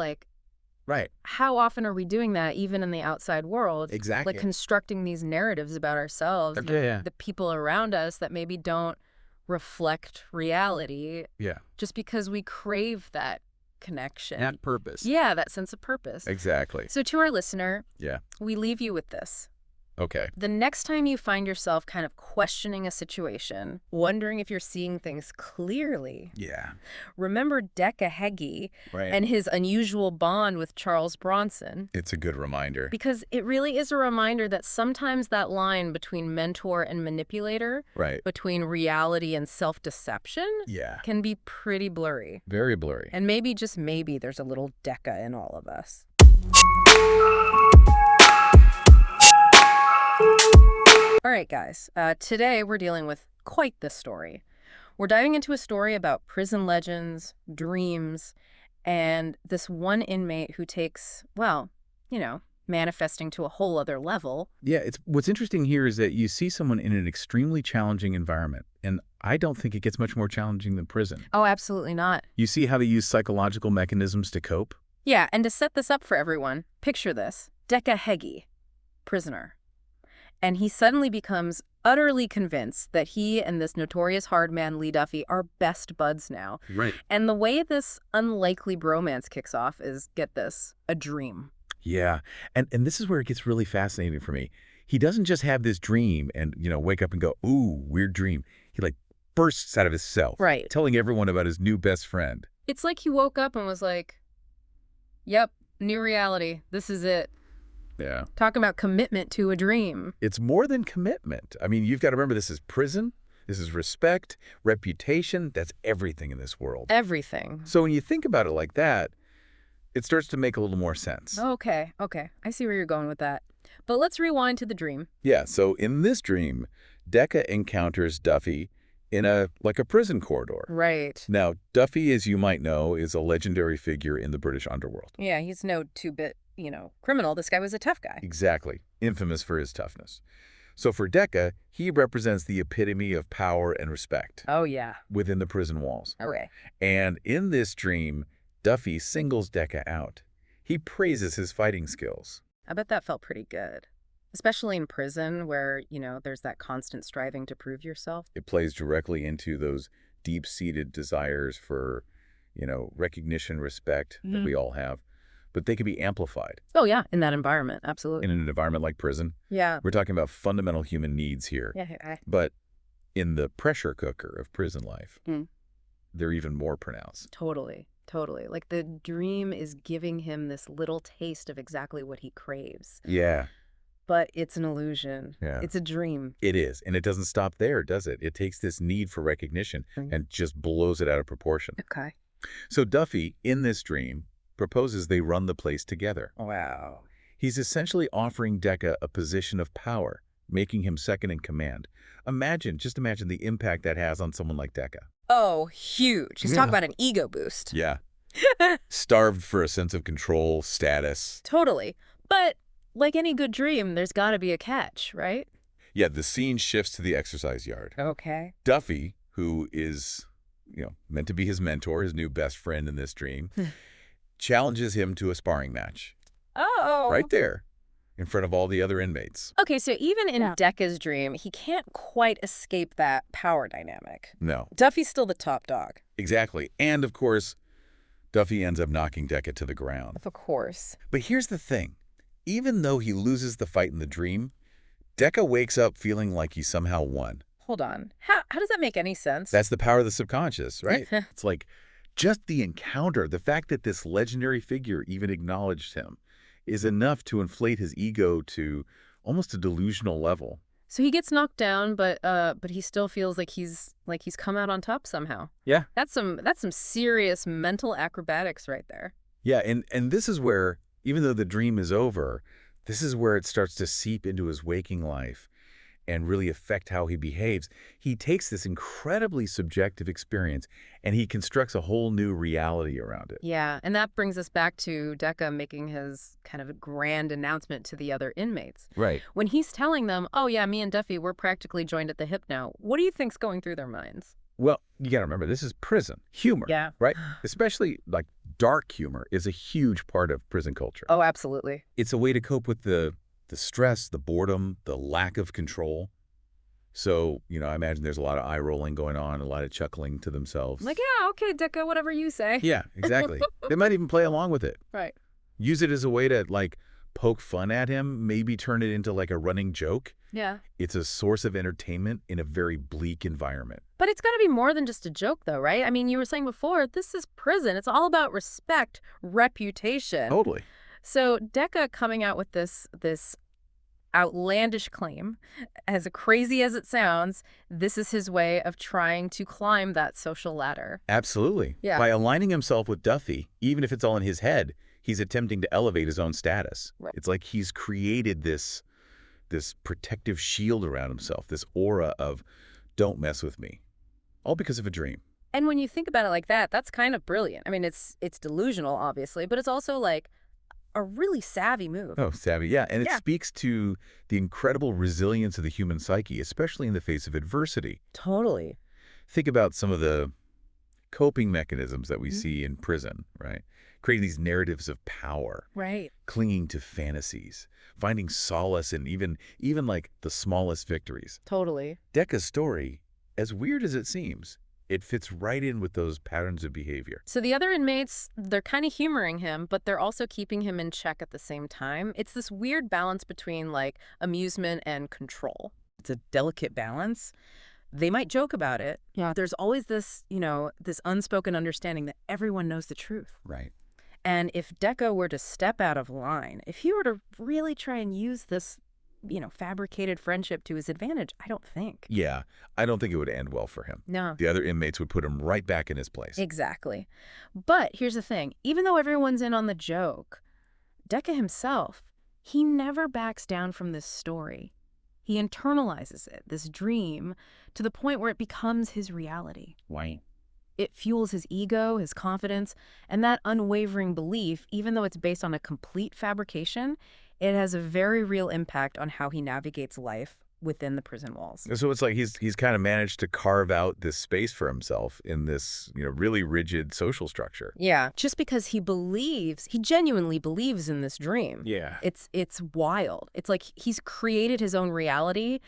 Right. how often are we doing that even in the outside world? Exactly. Constructing these narratives about ourselves, Yeah. the people around us that maybe don't reflect reality Yeah. just because we crave that connection. That purpose. Yeah, that sense of purpose. Exactly. So to our listener, Yeah. we leave you with this. Okay. The next time you find yourself kind of questioning a situation, wondering if you're seeing things clearly, Yeah. remember Decca Heggie Right. and his unusual bond with Charles Bronson. It's a good reminder. Because it really is a reminder that sometimes that line between mentor and manipulator, Right. between reality and self-deception, Yeah. can be pretty blurry. Very blurry. And maybe, just maybe, there's a little Decca in all of us. All right, guys. Today we're dealing with quite the story. We're diving into a story about prison legends, dreams, and this one inmate who takes, manifesting to a whole other level. Yeah, what's interesting here is that you see someone in an extremely challenging environment, and I don't think it gets much more challenging than prison. Oh, absolutely not. You see how they use psychological mechanisms to cope? Yeah, and to set this up for everyone, picture this. Decca Heggie, prisoner. And he suddenly becomes utterly convinced that he and this notorious hard man, Lee Duffy, are best buds now. Right. And the way this unlikely bromance kicks off is, get this, a dream. Yeah, and this is where it gets really fascinating for me. He doesn't just have this dream and, wake up and go, ooh, weird dream. He, bursts out of his self. Right. Telling everyone about his new best friend. It's like he woke up and was like, yep, new reality. This is it. Yeah. Talking about commitment to a dream. It's more than commitment. I mean, you've got to remember this is prison. This is respect, reputation. That's everything in this world. Everything. So when you think about it like that, it starts to make a little more sense. Okay. I see where you're going with that. But let's rewind to the dream. Yeah, so in this dream, Decca encounters Duffy in a prison corridor. Right. Now, Duffy, as you might know, is a legendary figure in the British underworld. Yeah, he's no two-bit, criminal. This guy was a tough guy. Exactly. Infamous for his toughness. So for Decca, he represents the epitome of power and respect. Oh, yeah. Within the prison walls. Okay. And in this dream, Duffy singles Decca out. He praises his fighting skills. I bet that felt pretty good. Especially in prison where, there's that constant striving to prove yourself. It plays directly into those deep-seated desires for, recognition, respect that we all have. But they can be amplified Oh, yeah, in that environment. in Absolutely. an environment like prison. Yeah. We're talking about fundamental human needs here. Yeah. But in the pressure cooker of prison life, Mm. they're even more pronounced. Totally. Totally. Like the dream is giving him this little taste of exactly what he craves. Yeah, But it's an illusion. yeah. It's a dream. It is. And it doesn't stop there, does it? It takes this need for recognition and just blows it out of proportion. Okay. So Duffy, in this dream, proposes they run the place together. Wow. He's essentially offering Decca a position of power, making him second in command. Just imagine the impact that has on someone like Decca. Oh, huge. Just talk Yeah. about an ego boost. Yeah. Starved for a sense of control, status. Totally. But like any good dream, there's got to be a catch, right? Yeah, the scene shifts to the exercise yard. Okay. Duffy, who is, meant to be his mentor, his new best friend in this dream, challenges him to a sparring match. Oh. Right there, in front of all the other inmates. Okay, so even in Decca's dream, he can't quite escape that power dynamic. No, Duffy's still the top dog. exactly. And, of course, Duffy ends up knocking Decca to the ground. Of course. But here's the thing. Even though he loses the fight in the dream, Decca wakes up feeling like he somehow won. Hold on. How does that make any sense? That's the power of the subconscious, right? It's like just the encounter, the fact that this legendary figure even acknowledged him, is enough to inflate his ego to almost a delusional level. So he gets knocked down, but he still feels like he's come out on top somehow. Yeah. That's some serious mental acrobatics right there. Yeah, and this is where, even though the dream is over, this is where it starts to seep into his waking life and really affect how he behaves. He takes this incredibly subjective experience and he constructs a whole new reality around it. Yeah, and that brings us back to Decca making his kind of a grand announcement to the other inmates. Right. When he's telling them, oh yeah, me and Duffy, we're practically joined at the hip now, what do you think's going through their minds? Well, you got to remember, this is prison. Humor, Yeah. right? Especially like dark humor is a huge part of prison culture. Oh, absolutely. It's a way to cope with the stress, the boredom, the lack of control. So, I imagine there's a lot of eye rolling going on, a lot of chuckling to themselves. Like, yeah, okay, Decca, whatever you say. Yeah, exactly. They might even play along with it. Right. Use it as a way to, poke fun at him, maybe turn it into, a running joke. Yeah. It's a source of entertainment in a very bleak environment. But it's got to be more than just a joke, though, right? I mean, you were saying before, this is prison. It's all about respect, reputation. Totally. So Decca coming out with this outlandish claim, as crazy as it sounds, this is his way of trying to climb that social ladder. Absolutely. Yeah. By aligning himself with Duffy, even if it's all in his head, he's attempting to elevate his own status. Right. It's like he's created this protective shield around himself, this aura of don't mess with me, all because of a dream. And when you think about it like that, that's kind of brilliant. I mean, it's delusional, obviously, but it's also like a really savvy move. Oh, savvy. Yeah. And it Yeah. speaks to the incredible resilience of the human psyche, especially in the face of adversity. Totally. Think about some of the coping mechanisms that we Mhm. see in prison, right? Creating these narratives of power, Right. clinging to fantasies, finding solace in even the smallest victories. Totally. Decca's story, as weird as it seems, it fits right in with those patterns of behavior. So the other inmates, they're kind of humoring him, but they're also keeping him in check at the same time. It's this weird balance between amusement and control. It's a delicate balance. They might joke about it. Yeah. There's always this, this unspoken understanding that everyone knows the truth. Right. And if Decca were to step out of line, if he were to really try and use this, fabricated friendship to his advantage, I don't think. Yeah, I don't think it would end well for him. No. The other inmates would put him right back in his place. Exactly. But here's the thing. Even though everyone's in on the joke, Decca himself, he never backs down from this story. He internalizes it, this dream, to the point where it becomes his reality. Why? It fuels his ego, his confidence, and that unwavering belief, even though it's based on a complete fabrication, it has a very real impact on how he navigates life within the prison walls. So it's like he's kind of managed to carve out this space for himself in this, really rigid social structure. Yeah, just because he genuinely believes in this dream. Yeah. It's wild. It's like he's created his own reality,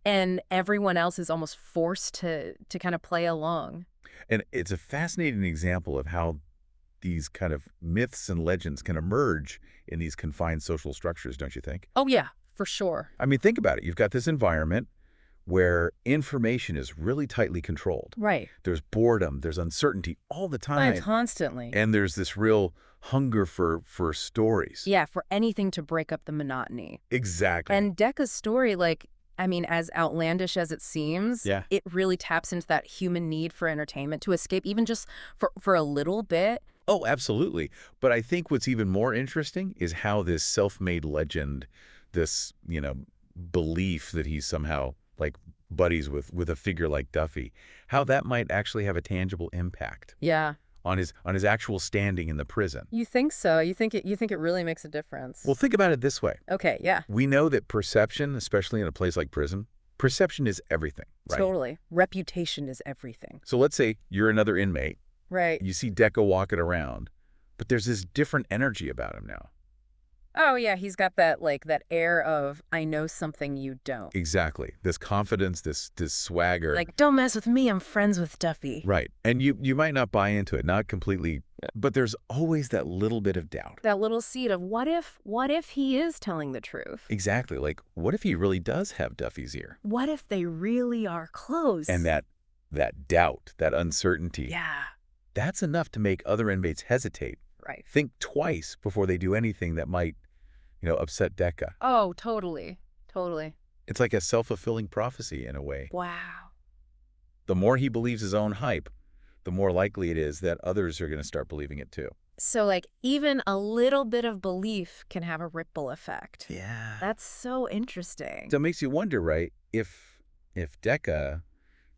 and everyone else is almost forced to kind of play along. And it's a fascinating example of how these kind of myths and legends can emerge in these confined social structures, don't you think? Oh, yeah, for sure. I mean, think about it. You've got this environment where information is really tightly controlled. Right. There's boredom, there's uncertainty all the time. Constantly. And there's this real hunger for stories. Yeah, for anything to break up the monotony. Exactly. And Decca's story, as outlandish as it seems, Yeah. it really taps into that human need for entertainment, to escape even just for a little bit. Oh, absolutely. But I think what's even more interesting is how this self-made legend, this, belief that he's somehow like buddies with a figure like Duffy, how that might actually have a tangible impact Yeah. on his actual standing in the prison. You think so? You think it really makes a difference? Well, think about it this way. Okay, yeah. We know that perception, especially in a place like prison, perception is everything, right? Totally. Reputation is everything. So let's say you're another inmate. Right. You see Decca walking around, but there's this different energy about him now. Oh, yeah, he's got that air of, I know something you don't. Exactly. This confidence, this swagger. Like, don't mess with me, I'm friends with Duffy. Right. And you might not buy into it, not completely, but there's always that little bit of doubt. That little seed of what if he is telling the truth? Exactly. Like, what if he really does have Duffy's ear? What if they really are close? And that doubt, that uncertainty. Yeah. That's enough to make other inmates hesitate. Right. Think twice before they do anything that might, upset Decca. Oh, totally. Totally. It's like a self-fulfilling prophecy in a way. Wow. The more he believes his own hype, the more likely it is that others are going to start believing it too. So, even a little bit of belief can have a ripple effect. Yeah. That's so interesting. So it makes you wonder, right, if Decca,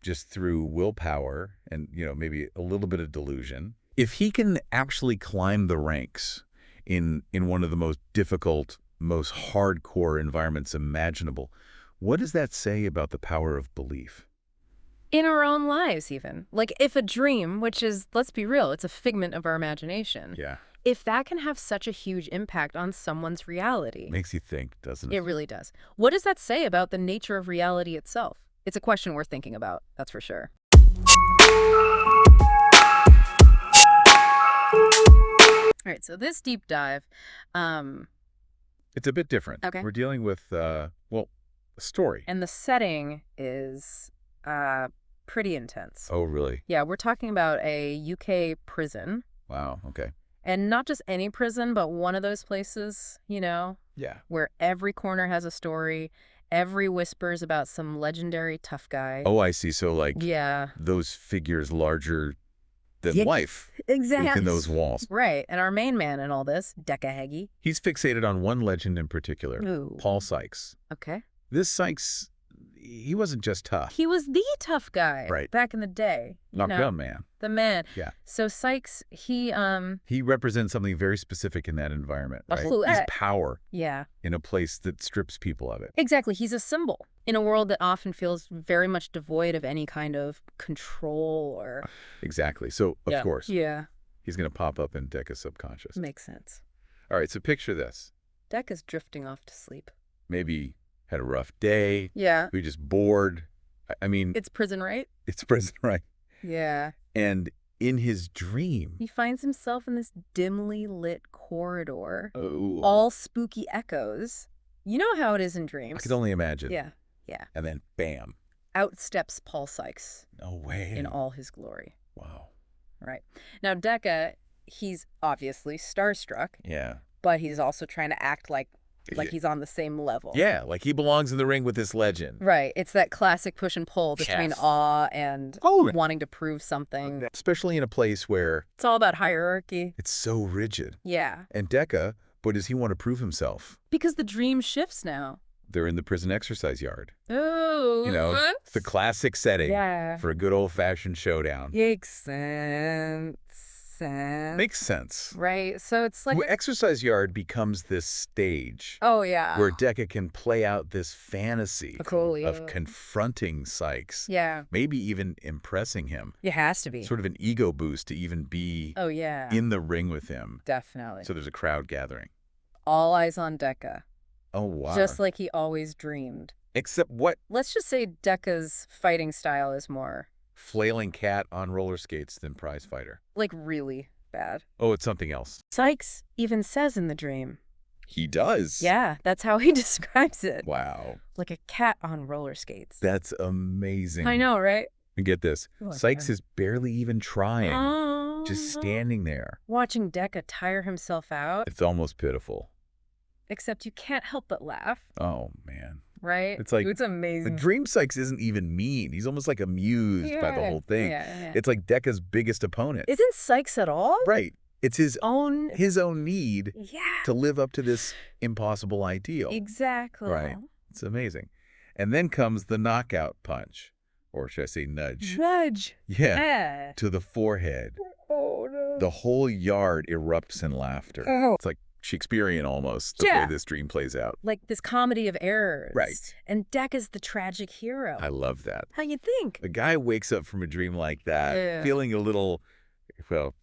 just through willpower and, maybe a little bit of delusion, if he can actually climb the ranks in one of the most difficult, most hardcore environments imaginable, what does that say about the power of belief? In our own lives, even. Like, if a dream, which is, let's be real, it's a figment of our imagination. Yeah. If that can have such a huge impact on someone's reality. Makes you think, doesn't it? It really does. What does that say about the nature of reality itself? It's a question worth thinking about, that's for sure. All right, so this deep dive, It's a bit different. Okay. We're dealing with, a story. and the setting is pretty intense. Oh, really? Yeah, we're talking about a UK prison, Wow. Okay. and not just any prison, but one of those places, Yeah. where every corner has a story, every whisper's about some legendary tough guy. Oh, I see. So, like, Yeah. those figures larger than Yeah, life Exactly. within those walls. Right, and our main man in all this, Decca Heggie. He's fixated on one legend in particular, Ooh. Paul Sykes. Okay. This Sykes, he wasn't just tough. He was the tough guy Right. back in the day. Knockdown man. The man. Yeah. So Sykes, he He represents something very specific in that environment, A right? whole- He's power yeah. in a place that strips people of it. Exactly. He's a symbol in a world that often feels very much devoid of any kind of control or... Exactly. So, of course, Yeah. he's going to pop up in Decca's subconscious. Makes sense. All right, so picture this. Decca's drifting off to sleep. Maybe had a rough day. Yeah. We just bored. I mean, It's prison, right? it's prison, right? Yeah. And in his dream, He finds himself in this dimly lit corridor, oh, all spooky echoes. You know how it is in dreams. I could only imagine. Yeah. Yeah. And then, bam. Out steps Paul Sykes No way. in all his glory. Wow. Right. Now, Decca, he's obviously starstruck, Yeah. but he's also trying to act like Yeah. he's on the same level. Yeah, like he belongs in the ring with this legend. Right. It's that classic push and pull between Yes. awe and Oh. wanting to prove something. Especially in a place where It's all about hierarchy. it's so rigid. Yeah. And Decca, boy, does he want to prove himself? Because the dream shifts now. They're in the prison exercise yard. Oh. You know, it's the classic setting Yeah. for a good old-fashioned showdown. Makes sense. sense. Makes sense. Right? So it's like... Exercise Yard becomes this stage Oh, yeah. where Decca can play out this fantasy Cool, yeah. of confronting Sykes. Yeah. Maybe even impressing him. It has to be. Sort of an ego boost to even be Oh, yeah. in the ring with him. Definitely. So there's a crowd gathering. All eyes on Decca. Oh, wow. Just like he always dreamed. Except what? Let's just say Decca's fighting style is more... Flailing cat on roller skates than prize fighter. like, really bad. Oh, it's something else. Sykes even says in the dream. He does? Yeah, that's how he describes it. Wow. Like a cat on roller skates. That's amazing. I know, right? And get this. Go on, Sykes go on. is barely even trying. Just standing there. Watching Decca tire himself out. It's almost pitiful. Except you can't help but laugh. Oh, man. Right? It's like... It's amazing. The Dream Sykes isn't even mean. He's almost like amused by the whole thing. Yeah. It's like Decca's biggest opponent. Isn't Sykes at all? Right. It's his Own... need Yeah. to live up to this impossible ideal. Exactly. Right. It's amazing. And then comes the knockout punch. Or should I say nudge? Nudge. Yeah. Yeah. To the forehead. Oh, no. The whole yard erupts in laughter. Oh. It's like Shakespearean almost, the way this dream plays out. Like this comedy of errors. Right. And Decca's the tragic hero. I love that. How you think? A guy wakes up from a dream like that, feeling a little, well,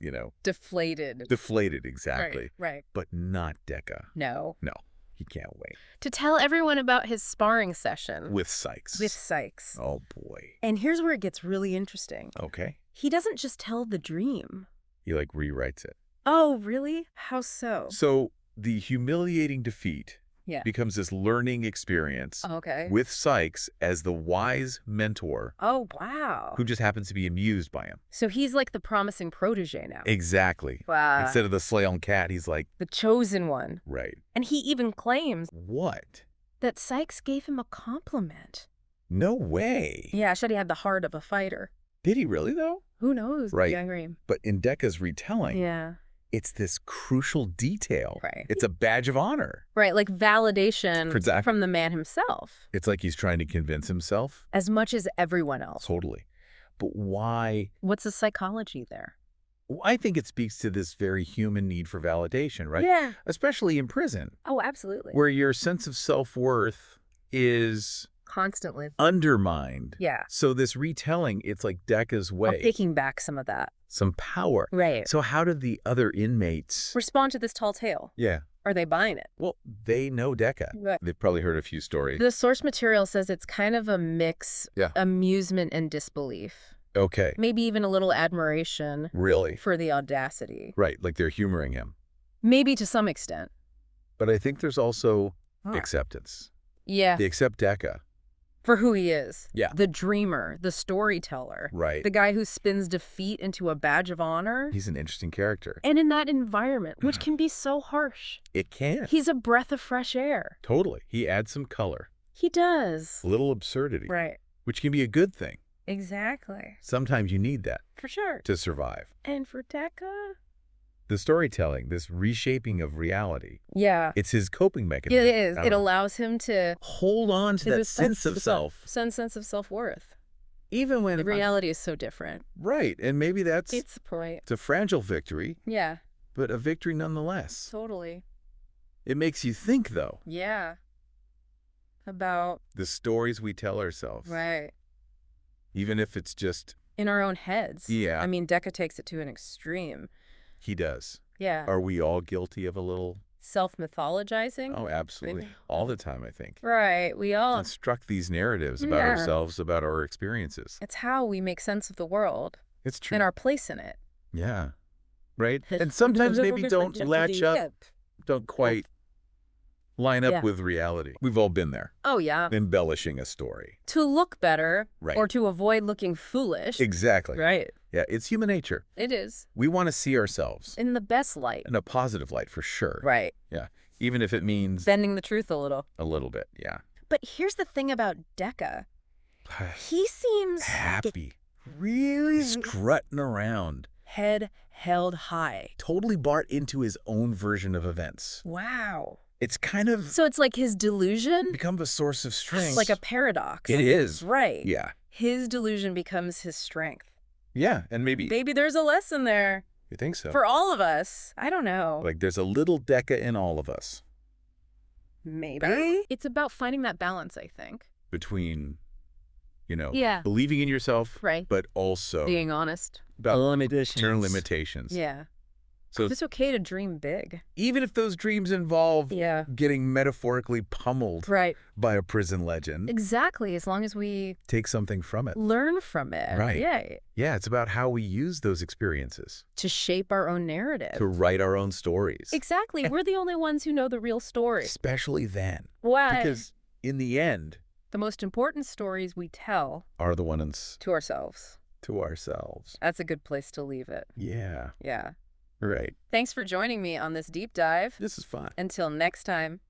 Deflated. deflated, exactly. Right. But not Decca. No. No, he can't wait. To tell everyone about his sparring session. With Sykes. With Sykes. Oh, boy. And here's where it gets really interesting. Okay. He doesn't just tell the dream. He, rewrites it. Oh, really? How so? So the humiliating defeat becomes this learning experience Okay. with Sykes as the wise mentor Oh, wow. who just happens to be amused by him. So he's like the promising protege now. Exactly. Wow. Instead of the slay on cat, he's like... The chosen one. Right. And he even claims What? that Sykes gave him a compliment. No way. Yeah, said he had the heart of a fighter. Did he really, though? Who knows? Right. Young Reem. But in Decca's retelling, Yeah. it's this crucial detail. Right. It's a badge of honor. Right, like validation Exactly. from the man himself. It's like he's trying to convince himself. As much as everyone else. Totally. But why? What's the psychology there? Well, I think it speaks to this very human need for validation, right? Yeah. Especially in prison, Oh, absolutely. where your sense of self-worth is Constantly. undermined. Yeah. So this retelling, it's like Decca's way. I'm taking back some of that. Some power. Right. So how did the other inmates... Respond to this tall tale. Yeah. Are they buying it? Well, they know Decca. Right. They've probably heard a few stories. The source material says it's kind of a mix, Yeah. amusement and disbelief. Okay. Maybe even a little admiration Really? for the audacity. Right, like they're humoring him. Maybe to some extent. But I think there's also Huh. acceptance. Yeah. They accept Decca. For who he is. Yeah. The dreamer, the storyteller. Right. The guy who spins defeat into a badge of honor. He's an interesting character. And in that environment, which can be so harsh. It can. He's a breath of fresh air. Totally. He adds some color. He does. A little absurdity. Right. Which can be a good thing. Exactly. Sometimes you need that For sure. to survive. And for Decca? The storytelling, this reshaping of reality, Yeah. it's his coping mechanism. It is. I It don't know. allows him to... Hold on to that sense of self. Sense of self-worth. Even when... The reality is so different. Right. And maybe that's... It's the point. It's a fragile victory, Yeah. but a victory nonetheless. Totally. It makes you think, though. Yeah. About... The stories we tell ourselves. Right. Even if it's just... In our own heads. Yeah. I mean, Decca takes it to an extreme. He does. Yeah. Are we all guilty of a little... Self-mythologizing? Oh, absolutely. Maybe. All the time, I think. Right. We all... Construct these narratives about Yeah. ourselves, about our experiences. It's how we make sense of the world It's true. and our place in it. Yeah. Right? And sometimes maybe don't latch up, don't quite line up Yeah. with reality. We've all been there. Oh, yeah. Embellishing a story. To look better Right. or to avoid looking foolish. Exactly. Right. Yeah, it's human nature. It is. We want to see ourselves In the best light. in a positive light for sure. Right. Yeah. Even if it means Bending the truth a little. a little bit. Yeah. But here's the thing about Decca. He seems Happy. Really strutting around. head held high. Totally bought into his own version of events. Wow. It's kind of So it's like his delusion? become a source of strength. It's like a paradox. It is. Right. Yeah. His delusion becomes his strength. Yeah, and maybe Maybe there's a lesson there. You think so? For all of us. I don't know. Like there's a little Decca in all of us. Maybe. It's about finding that balance, I think. Between, Yeah. believing in yourself, Right. but also Being honest. about limitations. internal limitations. Yeah. So It's okay to dream big. even if those dreams involve Yeah. getting metaphorically pummeled Right. by a prison legend, Exactly. As long as we take something from it. learn from it. Right. Yeah. Yeah, it's about how we use those experiences To shape our own narrative. to write our own stories. Exactly. We're the only ones who know the real story. Especially then. Why? Because in the end, The most important stories we tell are the ones to ourselves. to ourselves. That's a good place to leave it. Yeah, Yeah. right. Thanks for joining me on this deep dive. This is fun. Until next time.